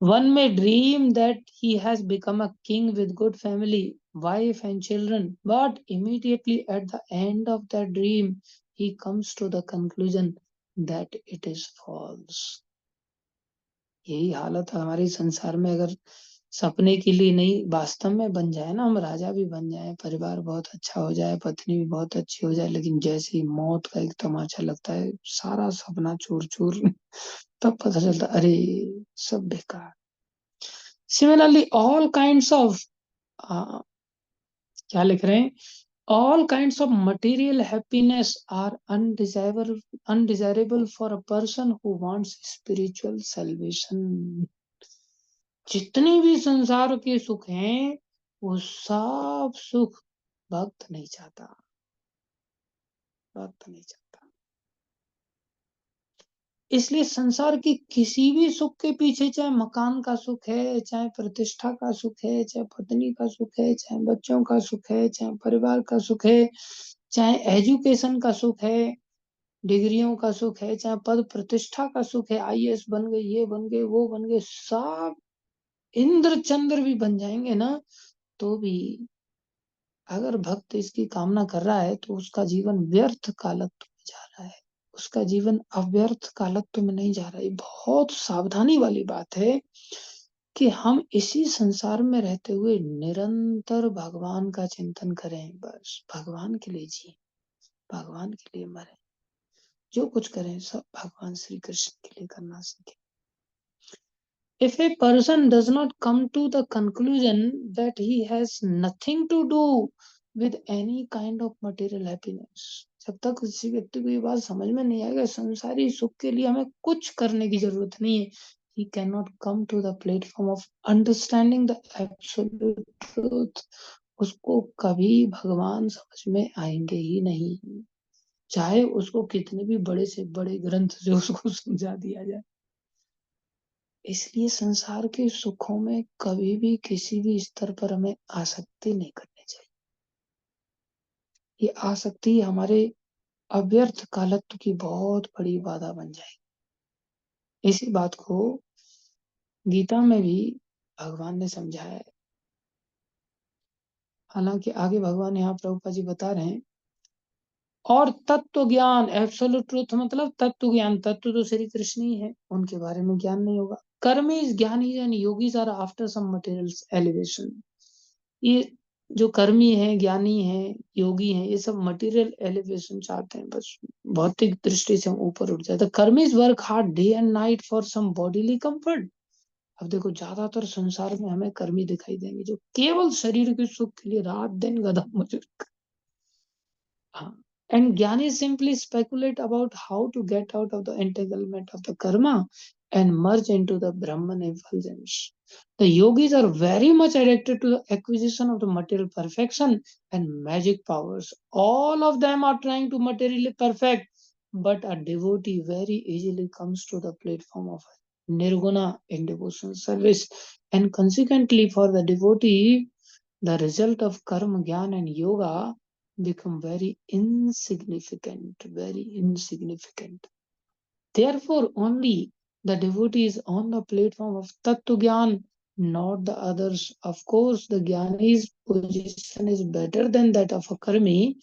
A: One may dream that he has become a king with good family, wife and children, but immediately at the end of that dream, he comes to the conclusion that it is false. यही हालत हमारे संसार में अगर सपने के लिए नहीं, वास्तव में बन जाए ना, हम राजा भी बन जाए, परिवार बहुत अच्छा हो जाए, पत्नी भी बहुत अच्छी हो जाए, लेकिन जैसे ही मौत का एक तमाचा लगता है, सारा सपना चूर चूर तब पता चलता, अरे सब बेकार। सिमिलरली ऑल काइंड्स ऑफ, क्या लिख रहे हैं, all kinds of material happiness are undesirable for a person who wants spiritual salvation। जितने भी संसार के सुख हैं, वो सब सुख भक्त नहीं चाहता, भक्त नहीं चाहता। इसलिए संसार की किसी भी सुख के पीछे, चाहे मकान का सुख है, चाहे प्रतिष्ठा का सुख है, चाहे पत्नी का सुख है, चाहे बच्चों का सुख है, चाहे परिवार का सुख है, चाहे एजुकेशन का सुख है, डिग्रियों का सुख है, चाहे पद प्रतिष्ठा का सुख है, आईएएस बन गए, ये बन गए, वो बन गए, सब इंद्र चंद्र भी बन जाएंगे ना, तो भी अगर भक्त इसकी कामना कर रहा है, तो उसका जीवन व्यर्थ कालत्व में जा रहा है, उसका जीवन अव्यर्थ कालत्व में नहीं जा रहा है। बहुत सावधानी वाली बात है कि हम इसी संसार में रहते हुए निरंतर भगवान का चिंतन करें, बस भगवान के लिए जिए, भगवान के लिए मरे, जो कुछ करें सब भगवान श्री कृष्ण के लिए करना सीखें। If a person does not come to the conclusion that he has nothing to do with any kind of material happiness, जब तक किसी व्यक्ति को ये बात समझ में नहीं आएगा संसारी सुख के लिए हमें कुछ करने की जरूरत नहीं है, he cannot come to the platform of understanding the absolute truth, उसको कभी भगवान समझ में आएंगे ही नहीं, चाहे उसको कितने भी बड़े से बड़े ग्रंथ से उसको समझा दिया जाए। इसलिए संसार के सुखों में कभी भी किसी भी स्तर पर हमें आसक्ति नहीं करनी चाहिए। ये आसक्ति हमारे अव्यर्थ कालत्व की बहुत बड़ी बाधा बन जाएगी। इसी बात को गीता में भी भगवान ने समझाया है। हालांकि आगे भगवान यहाँ प्रभुपाद जी बता रहे हैं, और तत्व ज्ञान, एब्सोल्यूट ट्रूथ मतलब तत्व ज्ञान, तत्व तो श्री कृष्ण ही है, उनके बारे में ज्ञान नहीं होगा। Karma is gyan and yogis are after some material elevation. ये जो कर्मी है, ज्ञानी है, योगी है, ये सब मटेरियल एलिवेशन चाहते हैं, बस भौतिक दृष्टि से हम ऊपर उठ जाए। कर्मीज work hard day and night for some bodily comfort. अब देखो ज्यादातर संसार में हमें कर्मी दिखाई देंगे जो केवल शरीर के सुख के लिए रात दिन गधा मजूर। हाँ, and Jnani simply speculate about how to get out of the entanglement of the karma and merge into the Brahman effulgence. The yogis are very much addicted to the acquisition of the material perfection and magic powers. All of them are trying to materially perfect, but a devotee very easily comes to the platform of nirguna in devotional service, and consequently for the devotee, the result of karma, jnana, and yoga become very insignificant, very insignificant. Therefore, only the devotee is on the platform of Tattva Gyan, not the others. Of course, the Jnani's position is better than that of a Karmi,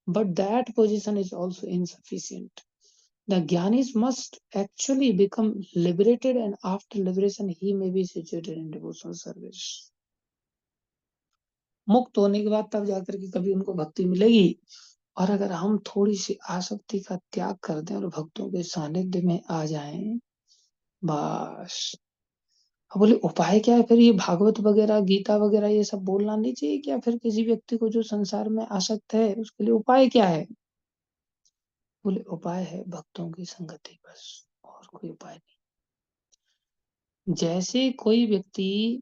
A: but that position is also insufficient. The Jnanis must actually become liberated, and after liberation, he may be situated in devotional service. मुक्त होने के बाद तब जाकर के कभी उनको भक्ति मिलेगी। और अगर हम थोड़ी सी आसक्ति का त्याग कर दें और भक्तों के सानिध्य में आ जाएं, बस। अब बोले उपाय क्या है फिर? ये भागवत वगैरह, गीता वगैरह ये सब बोलना नहीं चाहिए क्या फिर किसी व्यक्ति को जो संसार में आसक्त है उसके लिए उपाय क्या है? बोले उपाय है भक्तों की संगति, बस, और कोई उपाय नहीं। जैसे कोई व्यक्ति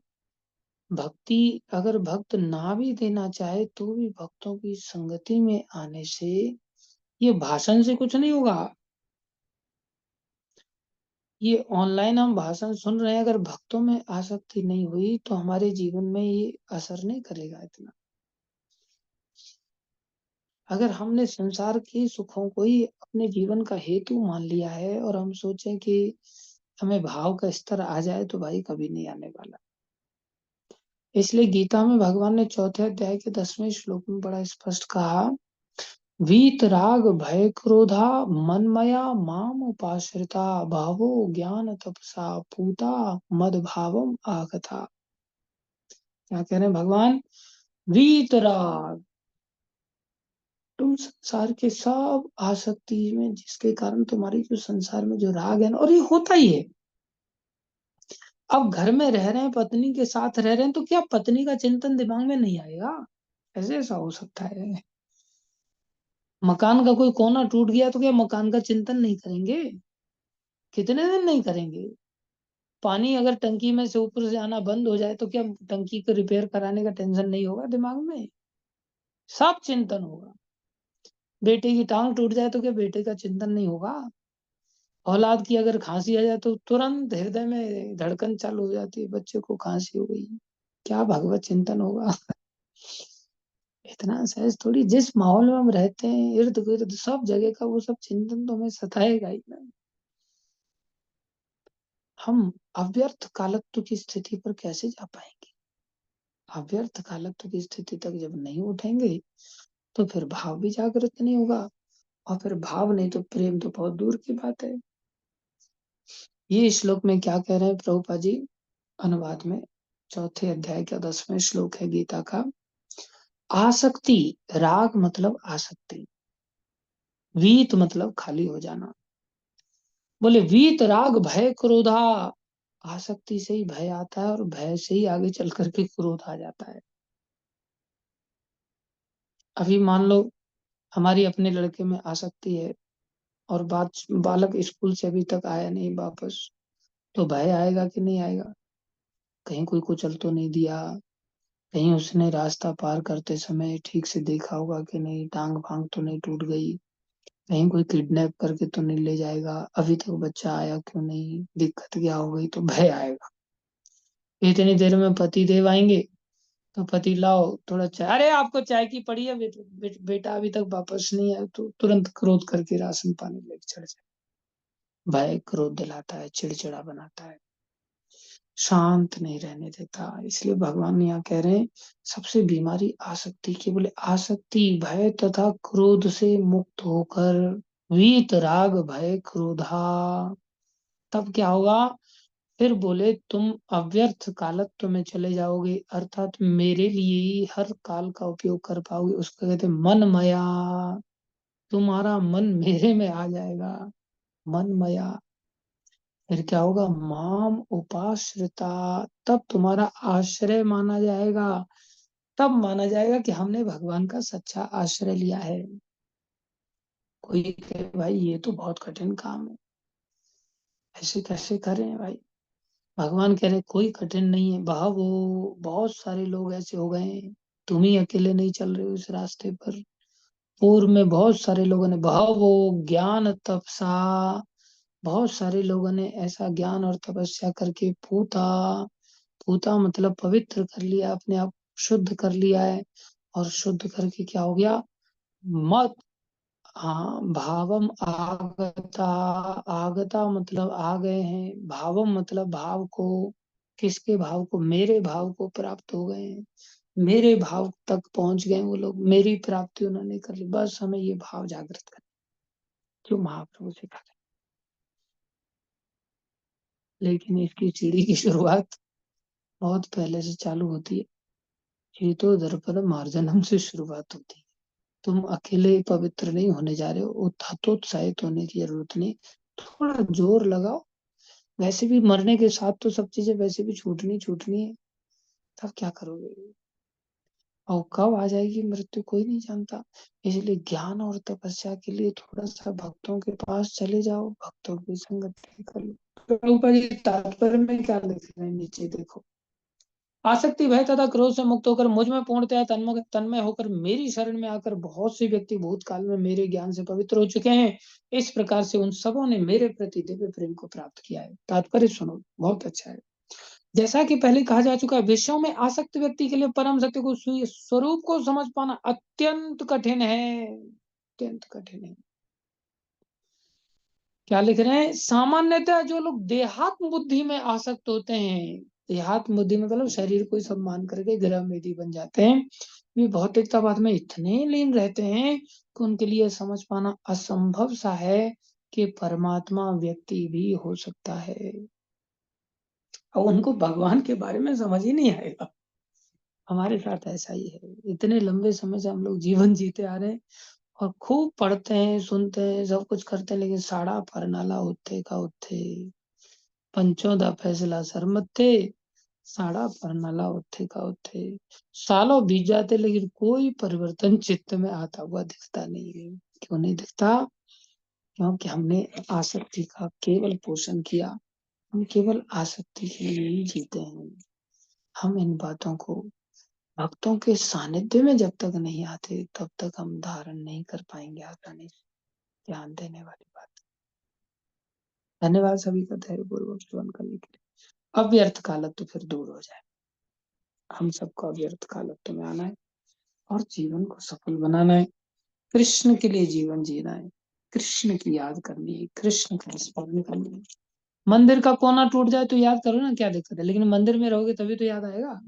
A: भक्ति अगर भक्त ना भी देना चाहे तो भी भक्तों की संगति में आने से ये भाषण से कुछ नहीं होगा। ये ऑनलाइन हम भाषण सुन रहे हैं, अगर भक्तों में आसक्ति नहीं हुई तो हमारे जीवन में ये असर नहीं करेगा इतना। अगर हमने संसार के सुखों को ही अपने जीवन का हेतु मान लिया है और हम सोचें कि हमें भाव का स्तर आ जाए, तो भाई कभी नहीं आने वाला। इसलिए गीता में भगवान ने चौथे अध्याय के 10वें श्लोक में बड़ा स्पष्ट कहा, वीत राग भय क्रोधा मनमया माम उपाश्रिता भावो ज्ञान तपसा पूता मद भावम आगता। क्या कह रहे हैं भगवान? वीतराग, तुम संसार के सब आसक्ति में, जिसके कारण तुम्हारी जो संसार में जो राग है ना, और ये होता ही है। अब घर में रह रहे हैं, पत्नी के साथ रह रहे हैं, तो क्या पत्नी का चिंतन दिमाग में नहीं आएगा? ऐसे ऐसा हो सकता है? मकान का कोई कोना टूट गया तो क्या मकान का चिंतन नहीं करेंगे? कितने दिन नहीं करेंगे? पानी अगर टंकी में से ऊपर से आना बंद हो जाए तो क्या टंकी को रिपेयर कराने का टेंशन नहीं होगा दिमाग में? सब चिंतन होगा। बेटे की टांग टूट जाए तो क्या बेटे का चिंतन नहीं होगा? औलाद की अगर खांसी आ जाए तो तुरंत हृदय में धड़कन चालू हो जाती है, बच्चे को खांसी हो गई, क्या भगवत चिंतन होगा? इतना सहज थोड़ी। जिस माहौल में हम रहते हैं, इर्द गिर्द सब जगह का वो सब चिंतन तो हमें सताएगा ही ना। हम अव्यर्थ कालत्व की स्थिति पर कैसे जा पाएंगे? अव्यर्थ कालत्व की स्थिति तक जब नहीं उठेंगे तो फिर भाव भी जागृत नहीं होगा, और फिर भाव नहीं तो प्रेम तो बहुत दूर की बात है। ये श्लोक में क्या कह रहे हैं प्रभुपा जी? अनुवाद में चौथे अध्याय का 10वां श्लोक है गीता का। आसक्ति, राग मतलब आसक्ति, वीत मतलब खाली हो जाना। बोले वीत राग भय क्रोधा, आसक्ति से ही भय आता है और भय से ही आगे चल करके क्रोध आ जाता है। अभी मान लो हमारी अपने लड़के में आसक्ति है, और बालक स्कूल से अभी तक आया नहीं वापस, तो भय आएगा कि नहीं आएगा? कहीं कोई कुचल तो नहीं दिया, कहीं उसने रास्ता पार करते समय ठीक से देखा होगा कि नहीं, टांग फांग तो नहीं टूट गई, कहीं कोई किडनैप करके तो नहीं ले जाएगा, अभी तक बच्चा आया क्यों नहीं, दिक्कत क्या हो गई, तो भय आएगा। इतनी देर में पति देव आएंगे, तो पति लाओ थोड़ा चाय, अरे आपको चाय की पड़ी है, बेटा अभी तक वापस नहीं आया, तो तुरंत क्रोध करके राशन पानी लेके चढ़ जाए। भय क्रोध दिलाता है, चिड़चिड़ा बनाता है, शांत नहीं रहने देता। इसलिए भगवान यहाँ कह रहे हैं सबसे बीमारी आसक्ति की। बोले आसक्ति भय तथा क्रोध से मुक्त होकर, वीत राग भय क्रोधा, तब क्या होगा? फिर बोले तुम अव्यर्थ कालत्व में चले जाओगे, अर्थात मेरे लिए ही हर काल का उपयोग कर पाओगे। उसका कहते हैं मन मया, तुम्हारा मन मेरे में आ जाएगा, मन मया। फिर क्या होगा? माम उपाश्रिता, तब तुम्हारा आश्रय माना जाएगा, तब माना जाएगा कि हमने भगवान का सच्चा आश्रय लिया है। कोई कहे भाई ये तो बहुत कठिन काम है, ऐसे कैसे करें भाई? भगवान कह रहे कोई कठिन नहीं है, भावो बहुत सारे लोग ऐसे हो गए हैं, तुम ही अकेले नहीं चल रहे हो इस रास्ते पर। पूर्व में बहुत सारे लोगों ने भावो ज्ञान तपसा, बहुत सारे लोगों ने ऐसा ज्ञान और तपस्या करके पूता, पूता मतलब पवित्र कर लिया, अपने आप शुद्ध कर लिया है। और शुद्ध करके क्या हो गया? मत, हाँ, भावम आगता, आगता मतलब आ गए हैं, भावम मतलब भाव को, किसके भाव को? मेरे भाव को प्राप्त हो गए हैं, मेरे भाव तक पहुंच गए वो लोग, मेरी प्राप्ति उन्होंने कर ली। बस हमें ये भाव जागृत करना जो महाप्रभु सिखा रहे। लेकिन इसकी सीढ़ी की शुरुआत बहुत पहले से चालू होती है। चेतो दर्पण मार्जनम से शुरुआत होती है। तुम अकेले पवित्र नहीं होने जा रहे हो, हतोत्साहित होने की जरूरत नहीं, थोड़ा जोर लगाओ। वैसे भी मरने के साथ तो सब चीजें वैसे भी छूटनी छूटनी है, तब क्या करोगे? और कब आ जाएगी मृत्यु कोई नहीं जानता। इसलिए ज्ञान और तपस्या के लिए थोड़ा सा भक्तों के पास चले जाओ, भक्तों की संगति कर लो। प्रभुपाद जी तात्पर्य में क्या लिख रहे हैं नीचे देखो। आसक्ति भय तथा क्रोध से मुक्त होकर मुझ में पूर्णतया तन्मय तन्मय होकर मेरी शरण में आकर बहुत से व्यक्ति भूतकाल में मेरे ज्ञान से पवित्र हो चुके हैं। इस प्रकार से उन सबों ने मेरे प्रति दिव्य प्रेम को प्राप्त किया है। तात्पर्य सुनो, बहुत अच्छा है। जैसा कि पहले कहा जा चुका है, विषयों में आसक्त व्यक्ति के लिए परम सत्य को स्वरूप को समझ पाना अत्यंत कठिन है, अत्यंत कठिन है। क्या लिख रहे हैं? सामान्यतः जो लोग देहात्म बुद्धि में आसक्त होते हैं, देहात्म बुद्धि मतलब शरीर को ही सब मान करके ग्रह मेदी बन जाते हैं, वे भौतिकतावाद में इतने लीन रहते हैं कि उनके लिए समझ पाना असंभव सा है कि परमात्मा व्यक्ति भी हो सकता है, और उनको भगवान के बारे में समझ ही नहीं आएगा। हमारे साथ ऐसा ही है। इतने लंबे समय से हम लोग जीवन जीते आ रहे हैं और खूब पढ़ते हैं, सुनते हैं, सब कुछ करते हैं, लेकिन साड़ा परनाला उत्थे का उत्थे, पंचों दा फैसला सरमत्थे, साड़ा परनाला उत्थे का उत्थे। सालों बीत जाते लेकिन कोई परिवर्तन चित्त में आता हुआ दिखता नहीं है। क्यों नहीं दिखता? क्योंकि हमने आसक्ति का केवल पोषण किया। हम केवल आसक्ति के लिए ही जीते हैं। हम इन बातों को भक्तों के सानिध्य में जब तक नहीं आते तब तक हम धारण नहीं कर पाएंगे आसानी से। ध्यान देने वाली बात। धन्यवाद सभी का धैर्य पूर्वक श्रवण करने के लिए। अव्यर्थ कालत्व फिर दूर हो जाए। हम सबको अव्यर्थ कालत्व में आना है और जीवन को सफल बनाना है। कृष्ण के लिए जीवन जीना है। कृष्ण की याद करनी है, कृष्ण का स्मरण करना है। मंदिर का कोना टूट जाए तो याद करो ना, क्या दिक्कत है, लेकिन मंदिर में रहोगे तभी तो याद आएगा।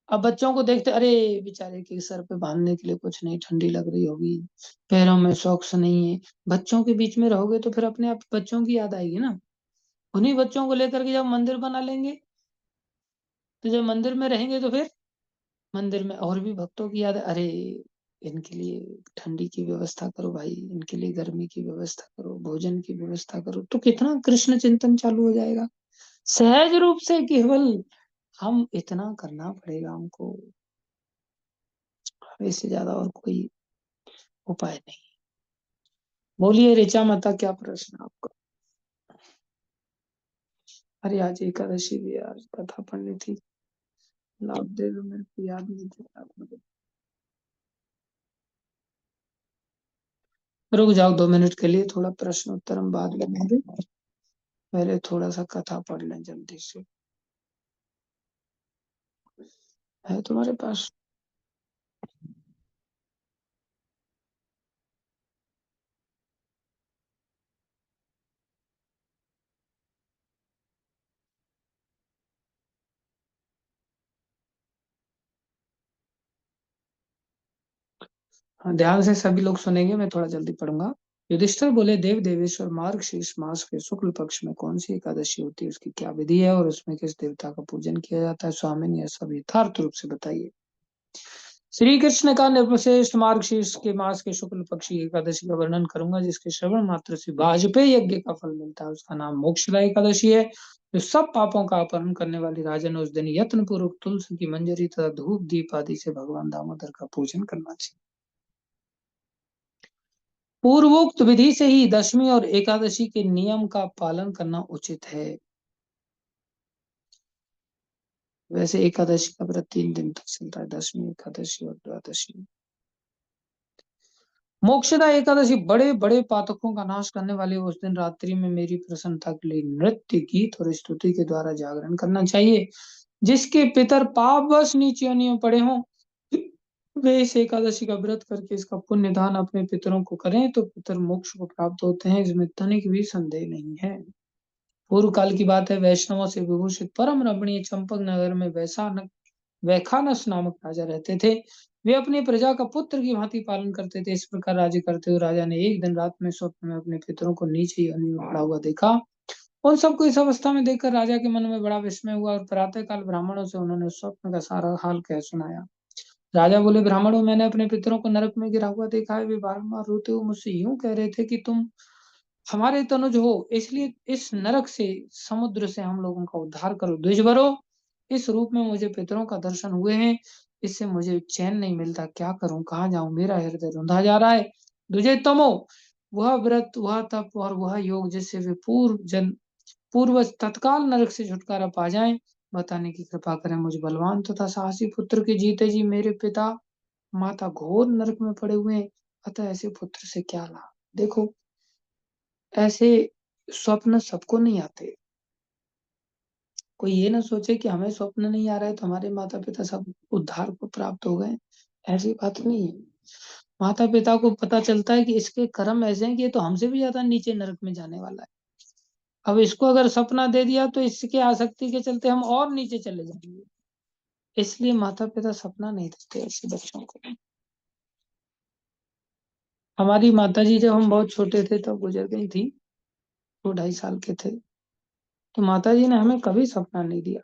A: अब बच्चों को देखते, अरे बेचारे के सर पे बांधने के लिए कुछ नहीं, ठंडी लग रही होगी, पैरों में सॉक्स नहीं है। बच्चों के बीच में रहोगे तो फिर अपने आप बच्चों की याद आएगी ना। उन्हीं बच्चों को लेकर के जब मंदिर बना लेंगे, तो जब मंदिर में रहेंगे तो फिर मंदिर में और भी भक्तों की याद, अरे इनके लिए ठंडी की व्यवस्था करो भाई, इनके लिए गर्मी की व्यवस्था करो, भोजन की व्यवस्था करो, तो कितना कृष्ण चिंतन चालू हो जाएगा सहज रूप से। केवल हम इतना करना पड़ेगा हमको, इससे ज्यादा और कोई उपाय नहीं। बोलिए ऋचा माता, क्या प्रश्न आपका? अरे आज एकादशी भी, आज कथा पढ़नी थी। लाभ दे दो, मेरे को याद नहीं था। रुक जाओ 2 मिनट के लिए, थोड़ा प्रश्न उत्तर हम बाद में लेंगे। पहले थोड़ा सा कथा पढ़ लें जल्दी से। है तुम्हारे पास? हाँ, ध्यान से सभी लोग सुनेंगे, मैं थोड़ा जल्दी पढ़ूंगा। युधिष्ठिर बोले, देव देवेश्वर मार्ग शीर्ष मास के शुक्ल पक्ष में कौन सी एकादशी होती है, उसकी क्या विधि है और उसमें किस देवता का पूजन किया जाता है? स्वामी, यह सब यथार्थ रूप से बताइए। श्री कृष्ण का निर्वशिष्ट मार्ग शीर्ष के मास के शुक्ल पक्षी एकादशी का वर्णन करूंगा, जिसके श्रवण मात्र से वाजपेयी यज्ञ का फल मिलता है। उसका नाम मोक्षदा एकादशी है। जो सब पापों का अपहरण करने वाली राजन, उस दिन यत्न पूर्वक तुलसी की मंजरी तथा धूप दीप आदि से भगवान दामोदर का पूजन करना चाहिए। पूर्वोक्त विधि से ही दशमी और एकादशी के नियम का पालन करना उचित है। वैसे एकादशी का व्रत 3 दिन तक चलता है, दशमी, एकादशी और द्वादशी। मोक्षदा एकादशी बड़े बड़े पातकों का नाश करने वाली, उस दिन रात्रि में मेरी प्रसन्नता के लिए नृत्य, गीत और स्तुति के द्वारा जागरण करना चाहिए। जिसके पितर पापवश नीच योनि में पड़े हों, वे इस एकादशी का व्रत करके इसका पुण्य दान अपने पितरों को करें तो पितर मोक्ष को प्राप्त होते हैं, इसमें तनिक भी संदेह नहीं है। पूर्व काल की बात है, वैष्णवों से विभूषित परम रमणीय चंपक नगर में वैखानस नामक राजा रहते थे। वे अपनी प्रजा का पुत्र की भांति पालन करते थे। इस प्रकार राज्य करते हुए राजा ने एक दिन रात में स्वप्न में अपने पितरों को नीचे योनि में पड़ा हुआ देखा। उन सबको इस अवस्था में देखकर राजा के मन में बड़ा विस्मय हुआ और प्रातः काल ब्राह्मणों से उन्होंने उस स्वप्न का सारा हाल कह सुनाया। राजा बोले, ब्राह्मणों, मैंने अपने पितरों को नरक में गिरा हुआ देखा है। वे बारंबार रोते हुए मुझसे यूं कह रहे थे कि तुम हमारे तनुज हो, इसलिए इस नरक से, समुद्र से हम लोगों का उद्धार करो, द्विजवरो। इस रूप में मुझे पितरों का दर्शन हुए हैं, इससे मुझे चैन नहीं मिलता, क्या करूं, कहाँ जाऊं, मेरा हृदय रुंधा जा रहा है। द्विजय तमो, वह व्रत, वह तप और वह योग जिससे वे पूर्वज तत्काल नरक से छुटकारा पा जाएं, बताने की कृपा करें। मुझ बलवान तथा साहसी पुत्र के जीते जी मेरे पिता माता घोर नरक में पड़े हुए हैं, अतः ऐसे पुत्र से क्या लाभ। देखो, ऐसे स्वप्न सबको नहीं आते। कोई ये ना सोचे कि हमें स्वप्न नहीं आ रहा है तो हमारे माता पिता सब उद्धार को प्राप्त हो गए। ऐसी बात नहीं है। माता पिता को पता चलता है कि इसके कर्म ऐसे हैं कि ये तो हमसे भी ज्यादा नीचे नरक में जाने वाला है। अब इसको अगर सपना दे दिया तो इसके आसक्ति के चलते हम और नीचे चले जाएंगे। इसलिए माता पिता सपना नहीं देते ऐसे बच्चों को। हमारी माता जी जब हम बहुत छोटे थे तब गुजर गई थी, 2 ढाई साल के थे। तो माता जी ने हमें कभी सपना नहीं दिया।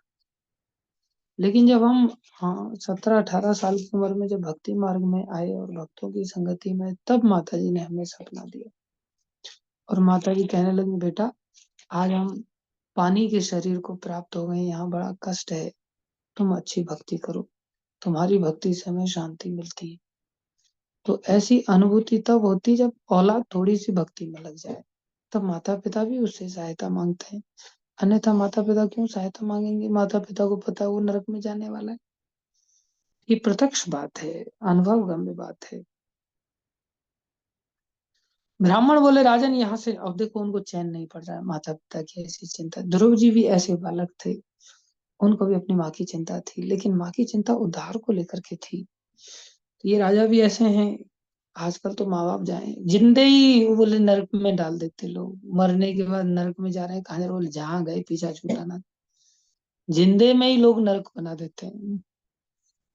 A: लेकिन जब हम 17-18 साल की उम्र में जब भक्ति मार्ग में आए और भक्तों की संगति में, तब माता जी ने हमें सपना दिया और माता जी कहने लगी, बेटा आज हम पानी के शरीर को प्राप्त हो गए, यहाँ बड़ा कष्ट है, तुम अच्छी भक्ति करो, तुम्हारी भक्ति से हमें शांति मिलती है। तो ऐसी अनुभूति तब होती जब औलाद थोड़ी सी भक्ति में लग जाए, तब माता पिता भी उससे सहायता मांगते हैं। अन्यथा माता पिता क्यों सहायता मांगेंगे? माता पिता को पता है वो नरक में जाने वाला है। ये प्रत्यक्ष बात है, अनुभवगम्य बात है। ब्राह्मण बोले, राजन यहाँ से, अब देखो उनको चैन नहीं पड़ रहा है, माता पिता की ऐसी चिंता। ध्रुव जी भी ऐसे बालक थे, उनको भी अपनी माँ की चिंता थी, लेकिन माँ की चिंता उद्धार को लेकर के थी। तो ये राजा भी ऐसे हैं। आजकल तो माँ बाप जाए जिंदे ही वो बोले नरक में डाल देते, लोग मरने के बाद नरक में जा रहे हैं, कहाँ जा रहे हैं? बोले जहाँ गए पीछा छूटाना, जिंदे में ही लोग नरक बना देते हैं।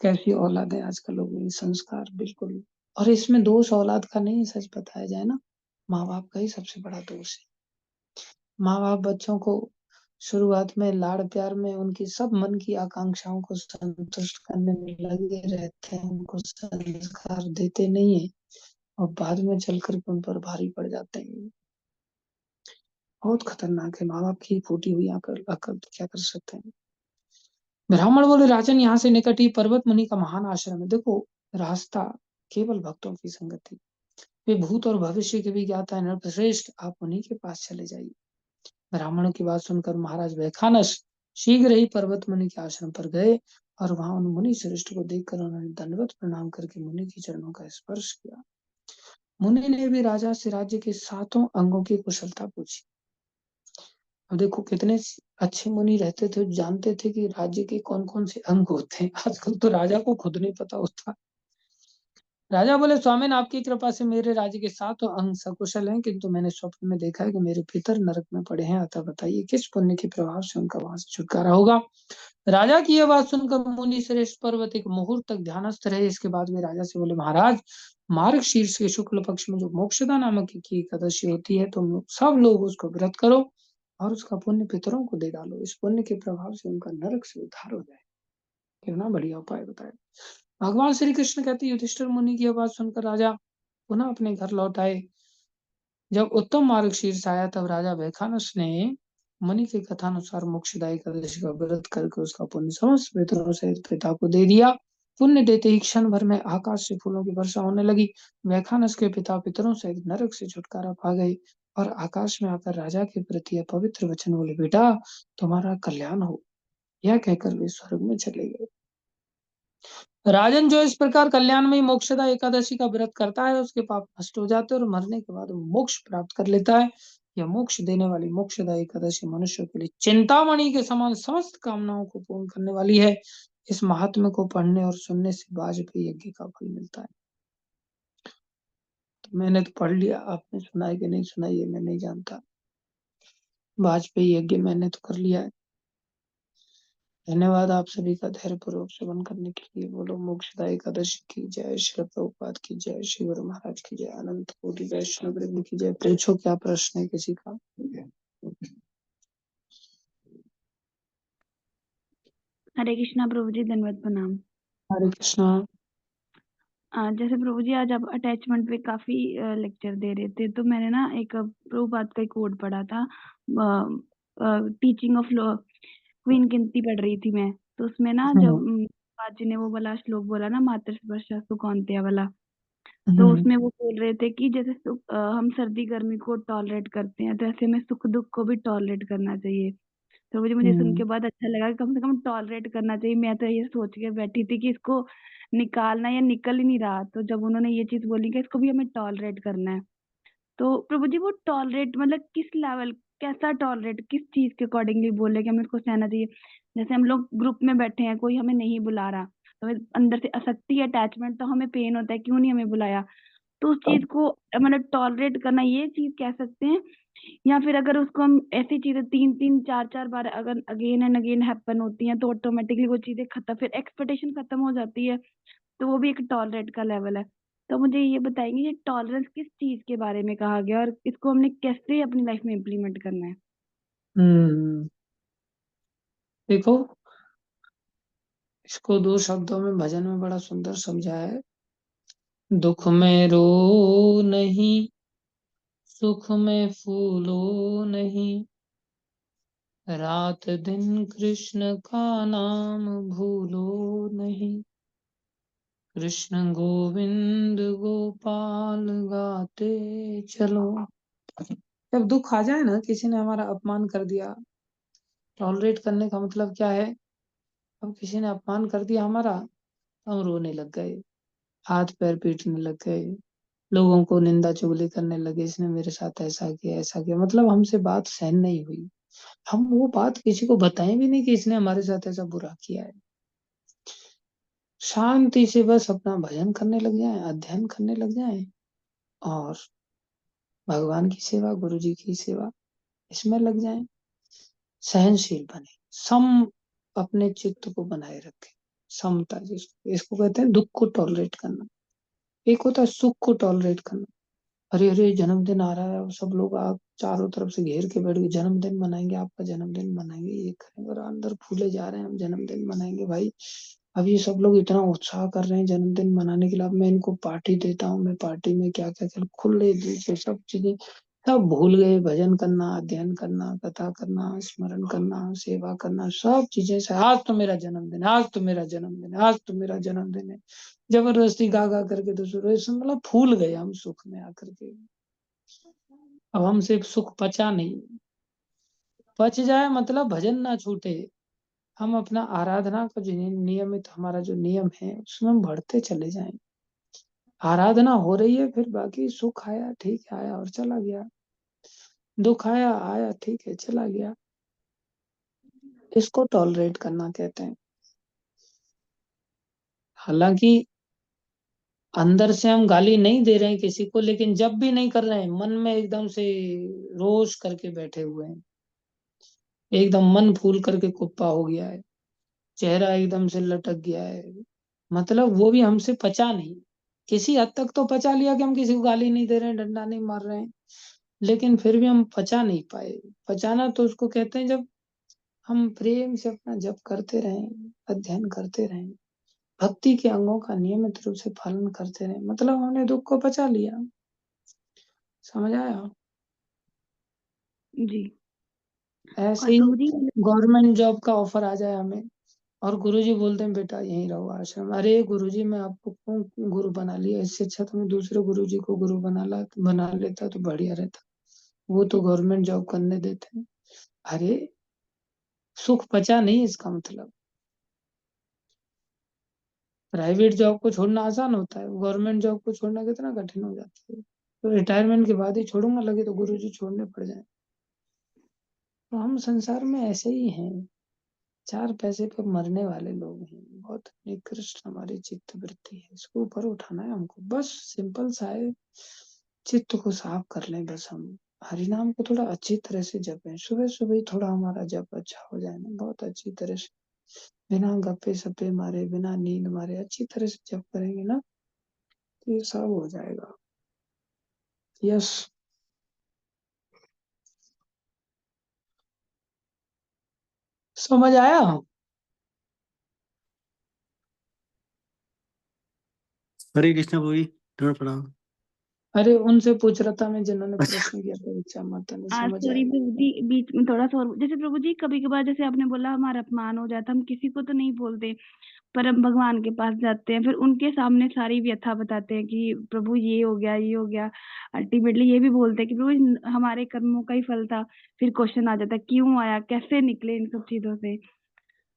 A: कैसी औलाद है आजकल लोगों की, संस्कार बिल्कुल। और इसमें दोष औलाद का नहीं, सच बताया जाए ना, माँ बाप का ही सबसे बड़ा दोष है। माँ बाप बच्चों को शुरुआत में लाड़ प्यार में उनकी सब मन की आकांक्षाओं को संतुष्ट करने में लगे रहते हैं, उनको संस्कार देते नहीं है और बाद में चल करके उन पर भारी पड़ जाते हैं। बहुत खतरनाक है, माँ बाप की फूटी हुई अकल, अकल तो क्या कर सकते हैं। ब्राह्मण बोले, राजन यहाँ से निकट ही पर्वत मुनि का महान आश्रम है। देखो रास्ता केवल भक्तों की संगति, वे भूत और भविष्य के भी ज्ञाता है, नृपश्रेष्ठ आप उन्हीं के पास चले जाइए। ब्राह्मणों की बात सुनकर महाराज वैखानस शीघ्र ही पर्वत मुनि के आश्रम पर गए और वहां उन मुनि श्रेष्ठ को देखकर उन्होंने दंडवत प्रणाम करके मुनि के चरणों का स्पर्श किया। मुनि ने भी राजा से राज्य के 7 अंगों की कुशलता पूछी। अब देखो कितने अच्छे मुनि रहते थे, जानते थे कि राज्य के कौन कौन से अंग होते हैं। आजकल तो राजा को खुद नहीं पता होता। राजा बोले, स्वामिन आपकी कृपा से मेरे राज्य के 7 अंग सकुशल हैं, किंतु मैंने स्वप्न में देखा है कि मेरे पितर नरक में पड़े हैं, अतः बताइए किस पुण्य के प्रभाव से उनका वहां से छुटकारा होगा। राजा की यह बात सुनकर मुनि श्रेष्ठ पर्वत एक मुहूर्त तक ध्यानस्थ रहे। इसके बाद वे राजा से बोले, महाराज मार्ग शीर्ष के शुक्ल पक्ष में जो मोक्षदा नामक की एकादशी होती है, तुम सब लोग उसको व्रत करो और उसका पुण्य पितरों को दे डालो, इस पुण्य के प्रभाव से उनका नरक से उद्धार हो जाए। कितना बढ़िया उपाय बताया। भगवान श्री कृष्ण कहते, युधिष्ठिर मुनि की आवाज सुनकर राजा पुनः अपने घर लौट आए। जब उत्तम मार्ग शीर्ष आया, तब राजा वैखानस ने मुनि के कथानुसार मोक्षदायी एकादशी का व्रत करके उसका पुण्य समस्त पितरों से पिता को दे दिया। पुण्य देते ही क्षण भर में आकाश से फूलों की वर्षा होने लगी। वैखानस के पिता पितरों से नरक से छुटकारा पा गए और आकाश में आकर राजा के प्रति पवित्र वचन बोले, बेटा तुम्हारा कल्याण हो। यह कहकर वे स्वर्ग में चले गए। राजन जो इस प्रकार कल्याणमयी मोक्षदा एकादशी का व्रत करता है, उसके पाप नष्ट हो जाते हैं और मरने के बाद वो मोक्ष प्राप्त कर लेता है। यह मोक्ष देने वाली मोक्षदा एकादशी मनुष्य के लिए चिंतामणि के समान समस्त कामनाओं को पूर्ण करने वाली है। इस महात्म्य को पढ़ने और सुनने से वाजपेयी यज्ञ का फल मिलता है। तो मैंने तो पढ़ लिया, आपने सुना है कि नहीं सुना ये मैं नहीं जानता। वाजपेयी यज्ञ मैंने तो कर लिया है। धन्यवाद आप सभी का धैर्यपूर्वक श्रवण करने के लिए। बोलो मोक्षदा एकादशी की जय, श्री प्रभुपाद की जय, श्री गुरु महाराज की जय, अनंत कोटि वैष्णव वृंद की जय। पूछो क्या प्रश्न है किसी का?
B: हरे कृष्णा प्रभु जी, दंडवत प्रणाम।
A: हरे कृष्णा।
B: जैसे प्रभु जी आज आप अटैचमेंट पे काफी लेक्चर दे रहे थे, तो मैंने ना एक प्रभुपाद का एक कोड पढ़ा था। टीचिंग ऑफ क्वीन कीर्ति पढ़ रही थी मैं, तो उसमें ना जब पाद जी ने वो वाला श्लोक बोला ना, मातृ स्पर्शा सुकौन्तेय वाला, तो उसमें वो बोल रहे थे कि जैसे हम सर्दी गर्मी को टॉलरेट करते हैं, तो ऐसे हमें सुख दुख को भी टॉलरेट करना चाहिए। तो मुझे सुन के बहुत अच्छा लगा कि कम से कम टॉलरेट करना चाहिए। मैं तो ये सोच के बैठी थी कि इसको निकालना, या निकल ही नहीं रहा, तो जब उन्होंने ये चीज बोली कि इसको भी हमें टॉलरेट करना है, तो प्रभु जी वो टॉलरेट मतलब किस लेवल, कैसा टॉलरेट, किस चीज के अकॉर्डिंगली बोले कि हमें उसको सहना चाहिए? जैसे हम लोग ग्रुप में बैठे हैं, कोई हमें नहीं बुला रहा, तो हमें अंदर से आसक्ति अटैचमेंट, तो हमें पेन होता है क्यों नहीं हमें बुलाया, तो उस चीज को मतलब टॉलरेट करना, ये चीज कह सकते हैं? या फिर अगर उसको हम ऐसी चीजें 3-3 4-4 बार अगर अगेन एंड अगेन हैपन होती हैं, तो ऑटोमेटिकली वो चीजें खत्म, फिर एक्सपेक्टेशन खत्म हो जाती है, तो वो भी एक टॉलरेट का लेवल है। तो मुझे ये बताएंगे ये टॉलरेंस किस चीज के बारे में कहा गया और इसको हमने कैसे अपनी लाइफ में इम्प्लीमेंट करना है?
A: देखो इसको 2 शब्दों में भजन में बड़ा सुंदर समझा है। दुख में रो नहीं, सुख में फूलो नहीं, रात दिन कृष्ण का नाम भूलो नहीं। कृष्ण गोविंद गोपाल गाते चलो। जब दुख आ जाए ना, किसी ने हमारा अपमान कर दिया, टॉलरेट करने का मतलब क्या है? अब किसी ने अपमान कर दिया हमारा, हम रोने लग गए, हाथ पैर पीटने लग गए, लोगों को निंदा चुगली करने लगे, इसने मेरे साथ ऐसा किया ऐसा किया, मतलब हमसे बात सहन नहीं हुई। हम वो बात किसी को बताएं भी नहीं कि इसने हमारे साथ ऐसा बुरा किया है। शांति से बस अपना भजन करने लग जाएं, अध्ययन करने लग जाएं, और भगवान की सेवा, गुरु जी की सेवा, इसमें लग जाएं। सहनशील बने, सम अपने चित्त को बनाए रखें। समता, जिसको इसको कहते हैं दुख को टॉलरेट करना। एक होता है सुख को टॉलरेट करना। अरे अरे, जन्मदिन आ रहा है और सब लोग आप चारों तरफ से घेर के बैठ गए, जन्मदिन मनाएंगे, आपका जन्मदिन मनाएंगे, ये करेंगे, और अंदर फूले जा रहे हैं, हम जन्मदिन मनाएंगे भाई। अब ये सब लोग इतना उत्साह कर रहे हैं जन्मदिन मनाने के लिए, अब मैं इनको पार्टी देता हूँ, मैं पार्टी में क्या क्या कर, खुले दिल से सब चीजें सब भूल गए। भजन करना, अध्ययन करना, कथा करना, स्मरण करना, सेवा करना, सब चीजें से आज तो मेरा जन्मदिन है, आज तो मेरा जन्मदिन है, आज तो मेरा जन्मदिन है, जबरदस्ती गा गा करके तो शुरू, मतलब फूल गए हम सुख में आकर के। अब हमसे सुख पचा नहीं, पच जाए मतलब भजन ना छूटे। हम अपना आराधना का जो नियमित हमारा जो नियम है उसमें हम बढ़ते चले जाएं। आराधना हो रही है, फिर बाकी सुख आया ठीक है, आया और चला गया, दुख आया आया ठीक है चला गया। इसको टॉलरेट करना कहते हैं। हालांकि अंदर से हम गाली नहीं दे रहे हैं किसी को, लेकिन जब भी नहीं कर रहे हैं, मन में एकदम से रोष करके बैठे हुए हैं, एकदम मन फूल करके कुप्पा हो गया है, चेहरा एकदम से लटक गया है, मतलब वो भी हमसे पचा नहीं। किसी हद तक तो पचा लिया कि हम किसी को गाली नहीं दे रहे हैं, डंडा नहीं मार रहे हैं, लेकिन फिर भी हम पचा नहीं पाए। पचाना तो उसको कहते हैं जब हम प्रेम से अपना जप करते रहें, अध्ययन करते रहें, भक्ति के अंगों का नियमित रूप से पालन करते रहें, मतलब हमने दुख को पचा लिया। समझ आया?
B: जी।
A: ऐसे
B: और
A: ही
B: प्रभु जी
A: गवर्नमेंट जॉब का ऑफर आ जाए हमें, और गुरुजी बोलते हैं बेटा यहीं रहो आश्रम, अरे गुरुजी मैं आपको क्यों गुरु बना लिया, इससे अच्छा तो मैं दूसरे गुरुजी को गुरु बना लेता तो बढ़िया रहता, वो तो गवर्नमेंट जॉब करने देते हैं। अरे, सुख पचा नहीं इसका मतलब। प्राइवेट जॉब को छोड़ना आसान होता है, गवर्नमेंट जॉब को छोड़ना कितना कठिन हो जाता है। तो रिटायरमेंट के बाद ही छोड़ूंगा, लगे तो गुरुजी छोड़ने पड़ जाए। तो हम संसार में ऐसे ही हैं, 4 पैसे पर मरने वाले लोग हैं। बहुत निकृष्ट हमारी चित्त वृत्ति है, इसको ऊपर उठाना है हमको, बस सिंपल सा है। चित्त को साफ कर लें बस हम, हरि नाम को थोड़ा अच्छी तरह से जपें, सुबह सुबह ही थोड़ा हमारा जप अच्छा हो जाए ना, बहुत अच्छी तरह से, बिना गप्पे सप्पे मारे, बिना नींद मारे, अच्छी तरह से जप करेंगे ना, तो ये सब हो जाएगा। यस। समझ आया?
C: हरे कृष्णा भाई, धन्यवाद प्रणाम।
A: अरे उनसे पूछ रहा था मैं जिन्होंने
C: अच्छा।
A: प्रश्न किया था, इच्छा माता ने,
B: आज
A: समझ
B: सॉरी
A: आया?
B: प्रभु जी, बीच में थोड़ा सा और, जैसे प्रभु जी कभी कभार जैसे आपने बोला हमारा अपमान हो जाता, हम किसी को तो नहीं बोलते, पर हम भगवान के पास जाते हैं, फिर उनके सामने सारी व्यथा बताते हैं कि प्रभु ये हो गया ये हो गया। अल्टीमेटली ये भी बोलते हैं कि प्रभु हमारे कर्मों का ही फल था। फिर क्वेश्चन आ जाता है क्यों आया, कैसे निकले इन सब चीजों से।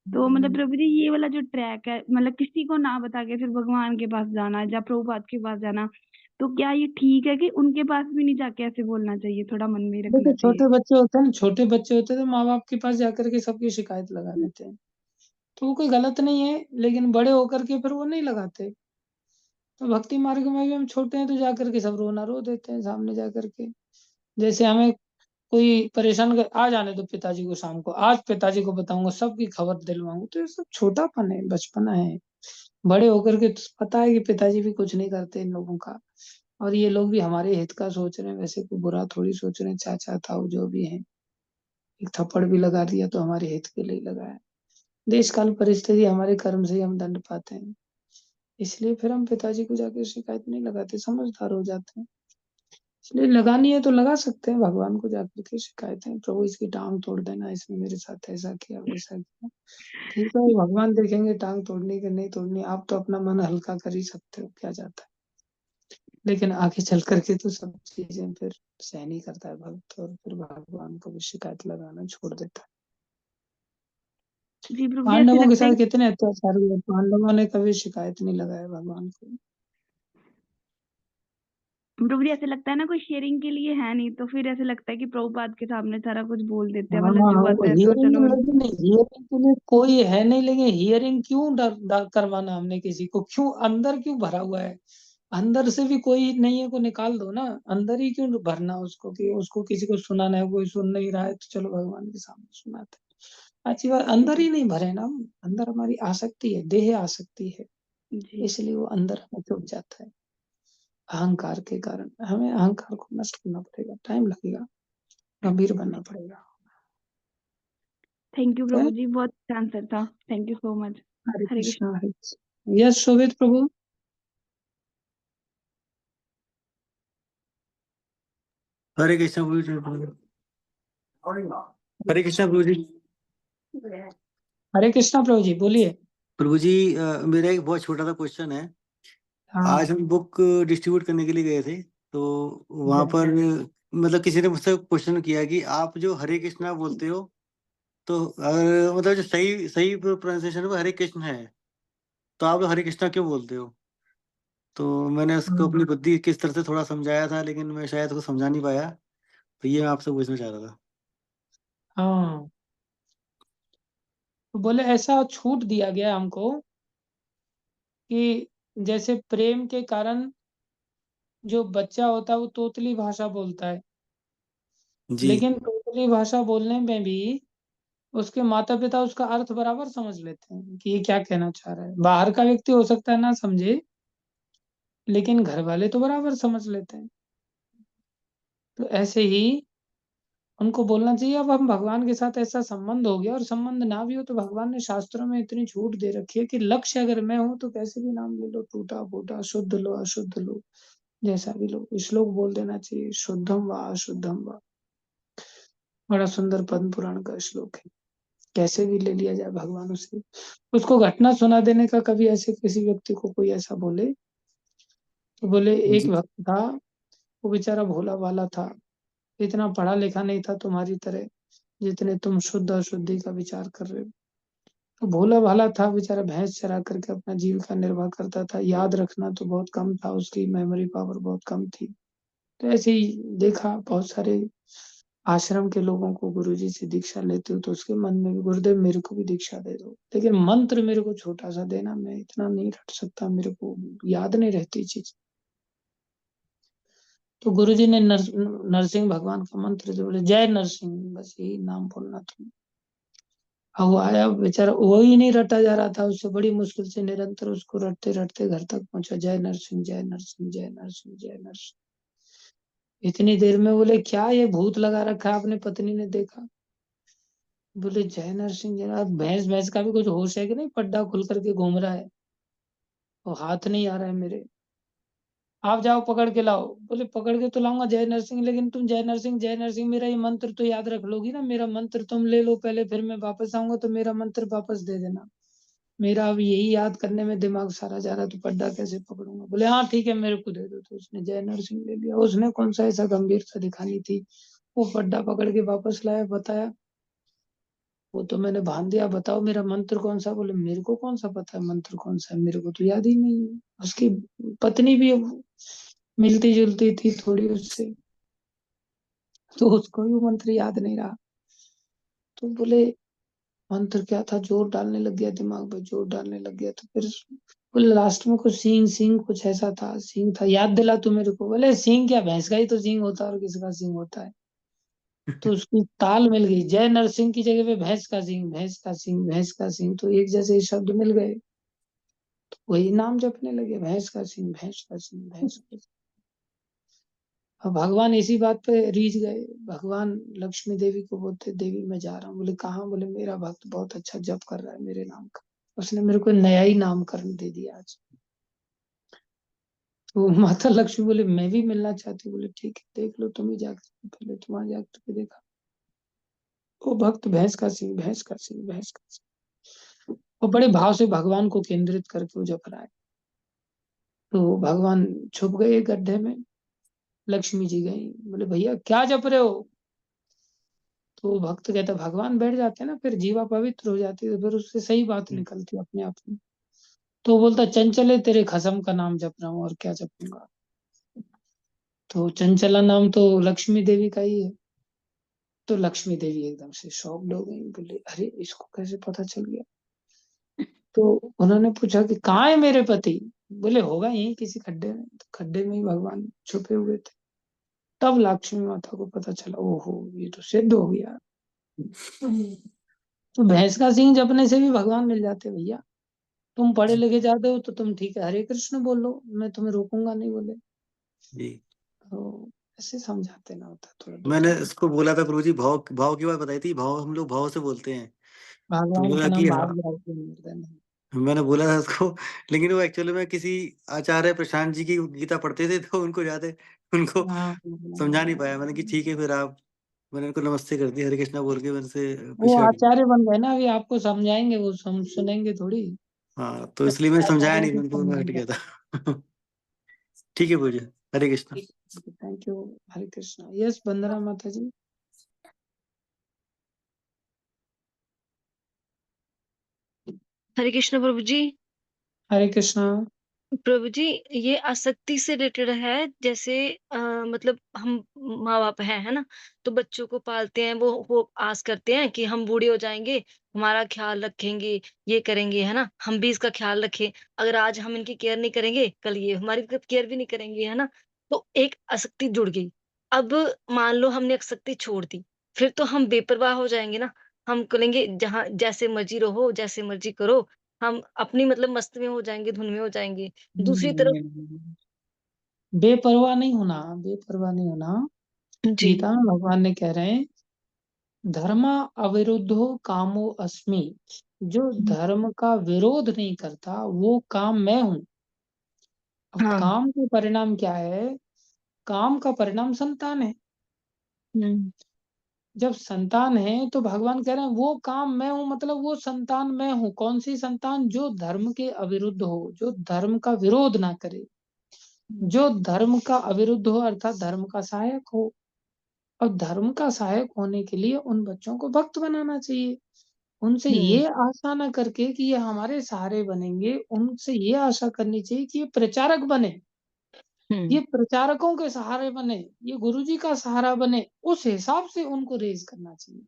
B: तो मतलब प्रभु जी ये वाला जो ट्रैक है, मतलब किसी को ना बता के फिर भगवान के पास जाना या प्रभुपाद के पास जाना, तो क्या ये ठीक है कि उनके पास भी नहीं जाके ऐसे बोलना चाहिए, थोड़ा मन में ही
A: देखिए,
B: रखना चाहिए?
A: छोटे बच्चे होते हैं, छोटे बच्चे होते हैं तो माँ बाप के पास जाकर के सबकी शिकायत लगा देते हैं, तो वो कोई गलत नहीं है, लेकिन बड़े होकर के फिर वो नहीं लगाते। तो भक्ति मार्ग में भी हम छोटे हैं तो जाकर के सब रोना रो देते हैं सामने जाकर के। जैसे हमें कोई परेशान कर, आ जाने दो पिताजी को शाम को, आज पिताजी को बताऊंगा, सबकी खबर दिलवाऊंगा, तो ये सब छोटापन है, बचपना है। बड़े होकर के तो पता है कि पिताजी भी कुछ नहीं करते इन लोगों का, और ये लोग भी हमारे हित का सोच रहे हैं, वैसे कोई बुरा थोड़ी सोच रहे हैं, चाचा ताऊ जो भी है। एक थप्पड़ भी लगा दिया तो हमारे हित के लिए लगाया। देश काल परिस्थिति हमारे कर्म से ही हम दंड पाते हैं, इसलिए फिर हम पिताजी को जाके शिकायत नहीं लगाते, समझदार हो जाते हैं। इसलिए लगानी है तो लगा सकते हैं भगवान को जाकर के शिकायतें, प्रभु इसकी टांग तोड़ देना, इसने मेरे साथ ऐसा किया वैसा किया। ठीक है, भगवान देखेंगे टांग तोड़नी कि नहीं तोड़नी, आप तो अपना मन हल्का कर ही सकते हो, क्या जाता है। लेकिन आगे चल करके तो सब चीजें फिर सहन ही करता है भक्त, और फिर भगवान को भी शिकायत लगाना छोड़ देता है।
B: जी प्रभु जी, ऐसे
A: पांडवों के
B: लगता है
A: साथ कितने अत्याचार हुए, पांडवों ने कभी शिकायत नहीं लगाया भगवान को।
B: प्रभु जी, ऐसे लगता है ना कोई शेयरिंग के लिए है नहीं, तो फिर ऐसे लगता है कि प्रभुपाद के सामने सारा कुछ बोल देते हैं,
A: हाँ
B: मतलब जो
A: वो
B: आता है तो
A: हियरिंग,
B: चलो।
A: लेकिन हियरिंग के लिए कोई है नहीं, लेकिन हियरिंग क्यों डर करवाना हमने किसी को, क्यों अंदर क्यों भरा हुआ है, अंदर से भी कोई नहीं है को निकाल दो ना, अंदर ही क्यों भरना उसको, कि उसको किसी को सुनाना है, कोई सुन नहीं रहा है तो चलो भगवान के सामने सुनाते हैं। अच्छी बात, अंदर ही नहीं भरे ना हम, अंदर हमारी आसक्ति है, देह आसक्ति है,
B: जी
A: इसलिए वो अंदर हमें छुप जाता है। अहंकार के कारण हमें अहंकार को नष्ट करना पड़ेगा, टाइम लगेगा, गंभीर बनना पड़ेगा।
B: थैंक यू
A: ठीक है?
B: प्रभु जी, बहुत अच्छा आंसर था। Thank you so much.
A: Hare
B: Hare Krishna.
A: Krishna, Hare Krishna. Yes Shobhit प्रभु।
C: हरे कृष्णा प्रभु जी। हरे कृष्णा प्रभु जी।
A: हरे कृष्णा प्रभु जी, बोलिए।
C: प्रभु जी, मेरा एक बहुत छोटा सा क्वेश्चन है।
A: हाँ।
C: आज हम बुक डिस्ट्रीब्यूट करने के लिए गए थे, तो वहां
A: जय।
C: पर मतलब किसी ने मुझसे क्वेश्चन किया कि आप जो हरे कृष्णा बोलते हो, तो अगर मतलब जो सही सही प्रोनाउंसिएशन है वो हरे कृष्ण है, तो आप लोग हरे कृष्णा क्यों बोलते हो? तो मैंने उसको अपनी बुद्धि किस तरह से थोड़ा समझाया था, लेकिन मैं शायद उसको समझा नहीं पाया, तो ये मैं आपसे पूछना चाह रहा था।
A: हाँ, तो बोले ऐसा छूट दिया गया हमको कि जैसे प्रेम के कारण जो बच्चा होता है वो तोतली भाषा बोलता है,
C: जी।
A: लेकिन तोतली भाषा बोलने में भी उसके माता पिता उसका अर्थ बराबर समझ लेते हैं कि ये क्या कहना चाह रहा है। बाहर का व्यक्ति हो सकता है ना समझे, लेकिन घर वाले तो बराबर समझ लेते हैं। तो ऐसे ही उनको बोलना चाहिए। अब हम भगवान के साथ ऐसा संबंध हो गया, और संबंध ना भी हो तो भगवान ने शास्त्रों में इतनी छूट दे रखी है कि लक्ष्य अगर मैं हूं तो कैसे भी नाम ले लो, टूटा फूटा, शुद्ध लो अशुद्ध लो, जैसा भी लो, श्लोक बोल देना चाहिए, शुद्धम व अशुद्धम व। बड़ा सुंदर पद्म पुराण का श्लोक है, कैसे भी ले लिया जाए भगवान उसे। उसको घटना सुना देने का, कभी ऐसे किसी व्यक्ति को कोई ऐसा बोले तो बोले, एक
C: जी।
A: भक्त था, वो बेचारा भोला भाला था, इतना पढ़ा लिखा नहीं था तुम्हारी तरह, जितने तुम शुद्ध अशुद्धि का विचार कर रहे हो। तो भोला भाला था बेचारा, भैंस चरा करके अपना जीविका निर्वाह करता था, याद रखना तो बहुत कम था, उसकी मेमोरी पावर बहुत कम थी। तो ऐसे ही देखा बहुत सारे आश्रम के लोगों को गुरुजी से दीक्षा लेते हो, तो उसके मन में भी, गुरुदेव मेरे को भी दीक्षा दे दो, लेकिन मंत्र मेरे को छोटा सा देना, मैं इतना नहीं रट सकता, मेरे को याद नहीं रहती चीज। तो गुरुजी ने नरसिंह भगवान का मंत्र जो बोले, जय नरसिंह, बस यही नाम बोलना तुम। अब वो आया बेचारा, वही नहीं रटा जा रहा था उससे, बड़ी मुश्किल से निरंतर उसको रटते रटते घर तक पहुंचा, जय नरसिंह जय नरसिंह जय नरसिंह जय नरसिंह। इतनी देर में बोले, क्या ये भूत लगा रखा है? अपने पत्नी ने देखा, बोले जय नरसिंह जय। अब भैंस भैंस का भी कुछ होश है कि नहीं, पड्डा खुल करके घूम रहा है, वो हाथ नहीं आ रहा है मेरे, आप जाओ पकड़ के लाओ। बोले पकड़ के तो लाऊंगा जय नरसिंह, लेकिन तुम जय नरसिंह मेरा ये मंत्र तो याद रख लोगी ना, मेरा मंत्र तुम ले लो पहले, फिर मैं वापस आऊंगा तो मेरा मंत्र वापस दे देना। मेरा अब यही याद करने में दिमाग सारा जा रहा है, तो पड्डा कैसे पकड़ूंगा? बोले हाँ ठीक है, मेरे को दे दो। तो उसने जय नरसिंह ले लिया, उसने कौन सा ऐसा गंभीरता दिखानी थी, वो पड्डा पकड़ के वापस लाया, बताया, वो तो मैंने बांध दिया, बताओ मेरा मंत्र कौन सा? बोले मेरे को कौन सा पता है मंत्र कौन सा है, मेरे को तो याद ही नहीं है। उसकी पत्नी भी मिलती जुलती थी थोड़ी उससे, तो उसको भी वो मंत्र याद नहीं रहा। तो बोले मंत्र क्या था, जोर डालने लग गया, दिमाग पे जोर डालने लग गया, तो फिर बोले लास्ट में कुछ सींग सींग कुछ ऐसा था, सींग था, याद दिला तू मेरे को। बोले सींग क्या, भैंस का ही तो सींग होता है, और किसका सींग होता है? तो उसकी ताल मिल गई, जय नरसिंह की जगह पे भैंस का सींग, भैंस का सींग, भैंस का सींग, तो एक जैसे ही शब्द मिल गए, तो वही नाम जपने लगे, भैंस का सींग, भैंस का सींग, भैंस का सींग। अब भगवान इसी बात पे रीझ गए। भगवान लक्ष्मी देवी को बोलते, देवी मैं जा रहा हूँ। बोले कहाँ? बोले मेरा भक्त बहुत अच्छा जप कर रहा है मेरे नाम का, उसने मेरे को नया ही नामकरण दे दिया आज। तो माता लक्ष्मी बोले मैं भी मिलना चाहती हूँ। बोले ठीक है देख लो तुम ही जाकर। पहले तुम वहां जाकर के देखा, वो भक्त भैंस का सिंह, भैंस का सिंह, भैंस का सिंह, वो बड़े भाव से भगवान को केंद्रित करके वो जप रहा है। तो भगवान छुप गए गड्ढे में, लक्ष्मी जी गई, बोले भैया क्या जप रहे हो? तो वो भक्त कहता भगवान बैठ जाते हैं ना, फिर जीवा पवित्र हो जाती है, फिर उससे सही बात निकलती है अपने आप में। तो वो बोलता चंचले तेरे खसम का नाम जप रहा हूँ और क्या जपूंगा। तो चंचला नाम तो लक्ष्मी देवी का ही है। तो लक्ष्मी देवी एकदम से शॉक्ड हो गई, बोले अरे इसको कैसे पता चल गया? तो उन्होंने पूछा कि कहाँ है मेरे पति? बोले होगा यहीं किसी खड्डे में। तो खड्डे में ही भगवान छुपे हुए थे। तब लक्ष्मी माता को पता चला, ओहो ये तो सिद्ध हो गया। तो भैंस का सींग जपने से भी भगवान मिल जाते भैया। तुम पढ़े लिखे जाते हो तो तुम ठीक है हरे कृष्ण बोलो, मैं तुम्हें रोकूंगा नहीं। बोले
C: जी।
A: तो ऐसे समझाते ना होता थोड़ा
C: मैंने
A: डिफरेंट।
C: इसको बोला था गुरुजी, भाव भाव की बात बताई थी, भाव हम लोग भाव से बोलते हैं। तो
A: भगवान का
C: बोला कि
A: नाम
C: हाँ,
A: भाग जाते हैं।
C: मैंने बोला था उसको, लेकिन वो एक्चुअली में किसी आचार्य प्रशांत जी की गीता पढ़ते थे, तो उनको ज्यादा उनको
A: हाँ
C: समझा नहीं पाया। मैंने कि ठीक है फिर आप, मैंने उनको नमस्ते कर दी, हरे कृष्णा बोल के मैंने से
A: वो
C: पीछे हट गया।
A: आचार्य बन गए ना, अभी आपको समझाएंगे, वो सुनेंगे थोड़ी।
C: हाँ, तो इसलिए मैं समझाया
A: आचार्यों
C: नहीं,
A: को
C: मैं हट
A: समझाएंगे।
C: गया था। ठीक है Pooja, Hare Krishna.
A: Thank you. Hare Krishna. Yes Vandana माता जी।
D: हरे कृष्ण प्रभु जी।
A: हरे कृष्णा।
D: प्रभु जी, ये आसक्ति से रिलेटेड है। जैसे मतलब हम माँ बाप हैं, है ना? तो बच्चों को पालते हैं, वो आस करते हैं कि हम बूढ़े हो जाएंगे, हमारा ख्याल रखेंगे, ये करेंगे, है ना? हम भी इसका ख्याल रखें। अगर आज हम इनकी केयर नहीं करेंगे, कल ये हमारी केयर भी नहीं करेंगे, है ना? तो एक आसक्ति जुड़ गई। अब मान लो हमने आसक्ति छोड़ दी, फिर तो हम बेपरवाह हो जाएंगे ना। हम कहेंगे जहां जैसे मर्जी रहो, जैसे मर्जी करो, हम अपनी मतलब मस्त में हो जाएंगे, धुन में हो जाएंगे। दूसरी तरफ
A: बेपरवाह नहीं होना, बेपरवाह नहीं होना।
D: जी।
A: गीता में भगवान ने कह रहे हैं धर्म अविरुद्धो कामो अस्मि। जो
D: हुँ,
A: धर्म का विरोध नहीं करता वो काम मैं हूँ। अब
D: हाँ।
A: काम का परिणाम क्या है? काम का परिणाम संतान है।
D: हुँ,
A: जब संतान है तो भगवान कह रहे हैं वो काम मैं हूं, मतलब वो संतान मैं हूं। कौन सी संतान? जो धर्म के अविरुद्ध हो, जो धर्म का विरोध ना करे,
D: हुँ,
A: जो धर्म का अविरुद्ध हो, अर्थात धर्म का सहायक हो। और धर्म का सहायक होने के लिए उन बच्चों को भक्त बनाना चाहिए। उनसे
D: हुँ,
A: ये आशा ना करके कि ये हमारे सहारे बनेंगे, उनसे ये आशा करनी चाहिए कि ये प्रचारक बने, ये
D: हुँ,
A: प्रचारकों के सहारे बने, ये गुरुजी का सहारा बने। उस हिसाब से उनको रेज करना चाहिए,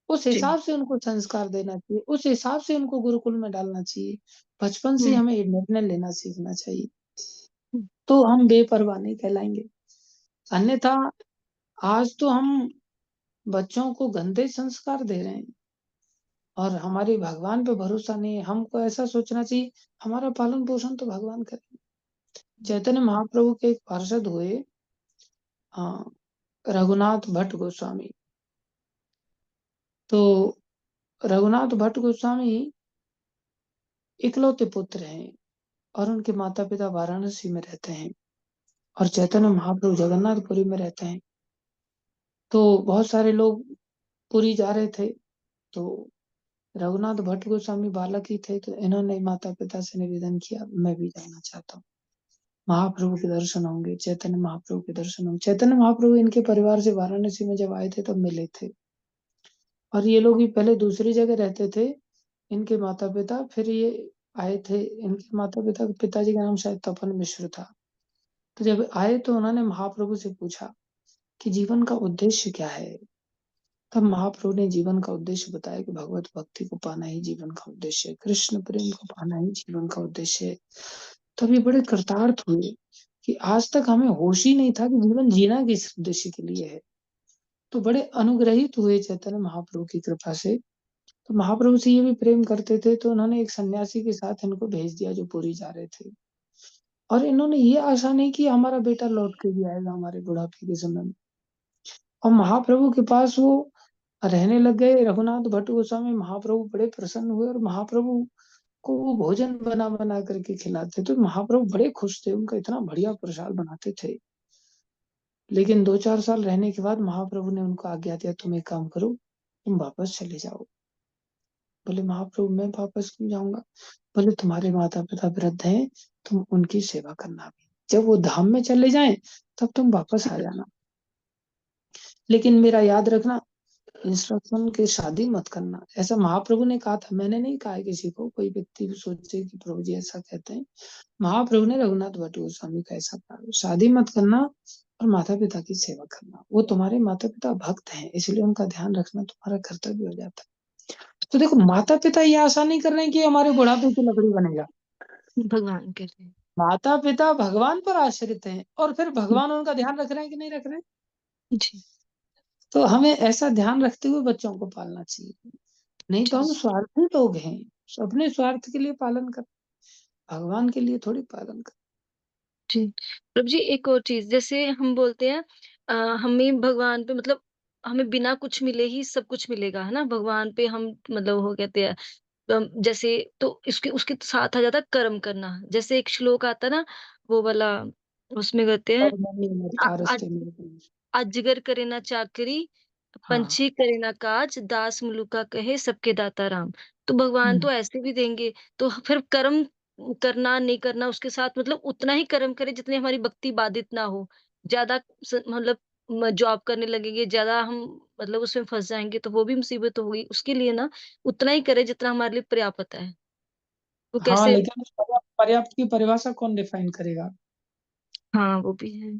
A: उस
D: जी।
A: हिसाब से उनको संस्कार देना चाहिए, उस हिसाब से उनको गुरुकुल में डालना चाहिए। बचपन से
D: हुँ,
A: हमें निर्णय लेना सीखना चाहिए,
D: हुँ,
A: तो हम बेपरवाह नहीं कहलाएंगे। अन्यथा आज तो हम बच्चों को गंदे संस्कार दे रहे हैं और हमारी भगवान पे भरोसा नहीं है। हमको ऐसा सोचना चाहिए हमारा पालन पोषण तो भगवान करेंगे। चैतन्य महाप्रभु के एक पार्षद हुए, हाँ, रघुनाथ भट्ट गोस्वामी। तो रघुनाथ भट्ट गोस्वामी इकलौते पुत्र हैं और उनके माता पिता वाराणसी में रहते हैं और चैतन्य महाप्रभु जगन्नाथपुरी में रहते हैं। तो बहुत सारे लोग पुरी जा रहे थे। तो रघुनाथ भट्ट गोस्वामी बालक ही थे, तो इन्होंने माता पिता से निवेदन किया मैं भी जाना चाहता हूँ, महाप्रभु के दर्शन होंगे, चैतन्य महाप्रभु के दर्शन होंगे। चैतन्य महाप्रभु इनके परिवार से वाराणसी में जब आए थे तब मिले थे। और ये लोग ही पहले दूसरी जगह रहते थे, इनके माता पिता, फिर ये आए थे। इनके माता पिता, पिताजी का नाम शायद तपन मिश्र था। तो जब आए तो उन्होंने महाप्रभु से पूछा कि जीवन का उद्देश्य क्या है? तब महाप्रभु ने जीवन का उद्देश्य बताया कि भगवत भक्ति को पाना ही जीवन का उद्देश्य है, कृष्ण प्रेम को पाना ही जीवन का उद्देश्य है। तब ये बड़े कृतार्थ हुए कि आज तक हमें होश ही नहीं था कि जीवन जीना किस उद्देश्य के लिए है। तो बड़े अनुग्रहित हुए चैतन्य महाप्रभु की कृपा से। तो महाप्रभु से ये भी प्रेम करते थे, तो उन्होंने एक सन्यासी के साथ इनको भेज दिया जो पुरी जा रहे थे। और इन्होंने ये आशा नहीं की हमारा बेटा लौट के भी आएगा हमारे बुढ़ापे के समय में। और महाप्रभु के पास वो रहने लग गए। रघुनाथ भट्ट गोस्वामी महाप्रभु बड़े प्रसन्न हुए और महाप्रभु को वो भोजन बना बना करके खिलाते। तो महाप्रभु बड़े खुश थे, उनका इतना बढ़िया प्रसाद बनाते थे। लेकिन 2-4 साल रहने के बाद महाप्रभु ने उनको आज्ञा दिया, तुम एक काम करो, तुम वापस चले जाओ। बोले महाप्रभु मैं वापस क्यों जाऊंगा? बोले तुम्हारे माता पिता वृद्ध हैं, तुम उनकी सेवा करना भी। जब वो धाम में चले जाएं तब तुम वापस आ जाना। लेकिन मेरा याद रखना, इंस्ट्रक्शन के शादी मत करना। ऐसा महाप्रभु ने कहा था, मैंने नहीं कहा है किसी को। कोई व्यक्ति सोचे कि प्रभु जी ऐसा कहते हैं, महाप्रभु ने रघुनाथ भट्ट गोस्वामी का ऐसा कहा, शादी मत करना और माता पिता की सेवा करना। वो तुम्हारे माता पिता भक्त हैं, इसलिए उनका ध्यान रखना तुम्हारा कर्तव्य हो जाता है। तो देखो, माता पिता ये आशा नहीं कर रहे हैं कि हमारे बुढ़ापे की लकड़ी बनेगा।
D: भगवान कर रहे हैं।
A: माता पिता भगवान पर आश्रित हैं और फिर भगवान उनका ध्यान रख रहे हैं कि नहीं रख रहे हैं।
D: जी
A: तो हमें ऐसा ध्यान रखते हुए बच्चों को पालना चाहिए। नहीं तो
D: जी
A: हम स्वार्थी लोग हैं, अपने स्वार्थ के लिए पालन कर, भगवान के लिए थोड़ी पालन कर।
D: जी प्रभु जी, एक और चीज, जैसे हम बोलते हैं हमें भगवान पे मतलब हमें बिना कुछ मिले ही सब कुछ मिलेगा, है ना? भगवान पे हम मतलब हो कहते हैं जैसे, तो इसके उसके साथ आ जाता है कर्म करना। जैसे एक श्लोक आता है ना, वो वाला, उसमें कहते हैं अजगर करे ना चाकरी,
A: हाँ।
D: पंछी करे ना काज, दास मुलुका कहे सबके दाता राम। तो भगवान तो ऐसे भी देंगे, तो फिर कर्म करना नहीं करना उसके साथ, मतलब उतना ही कर्म करें जितनी हमारी भक्ति बाधित ना हो। ज्यादा मतलब जॉब करने लगेंगे, ज्यादा हम मतलब उसमें फंस जाएंगे तो वो भी मुसीबत होगी। उसके लिए ना उतना ही करें जितना हमारे लिए पर्याप्त है। वो
A: हाँ,
D: कैसे?
A: लेकिन उस पर्याप्त की परिभाषा कौन डिफाइन करेगा?
D: हाँ वो भी है।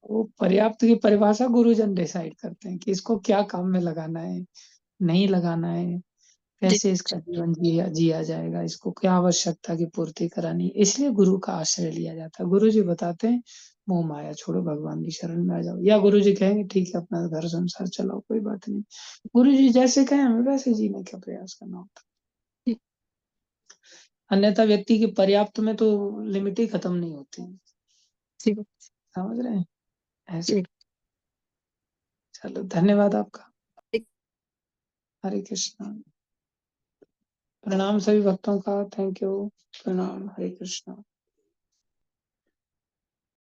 A: वो पर्याप्त की परिभाषा गुरुजन डिसाइड करते हैं कि इसको क्या काम में लगाना है, नहीं लगाना है,
D: जी
A: कैसे इसका जीवन जिया जिया जाएगा, इसको क्या आवश्यकता की पूर्ति करानी है। इसलिए गुरु का आश्रय लिया जाता है। गुरु जी बताते हैं मोह माया छोड़ो, भगवान की शरण में आ जाओ। या गुरु जी कहेंगे ठीक है अपना घर संसार चलाओ, कोई बात नहीं। गुरु जी जैसे कहें हमें वैसे जीने का प्रयास करना होता
D: जी
A: है। अन्यथा व्यक्ति की पर्याप्त में तो लिमिट ही खत्म नहीं होती।
D: जी
A: समझ रहे हैं? ऐसे।
D: जी।
A: चलो, धन्यवाद आपका।
D: जी।
A: हरे कृष्णा। प्रणाम सभी भक्तों का। Thank you. प्रणाम। हरे कृष्णा।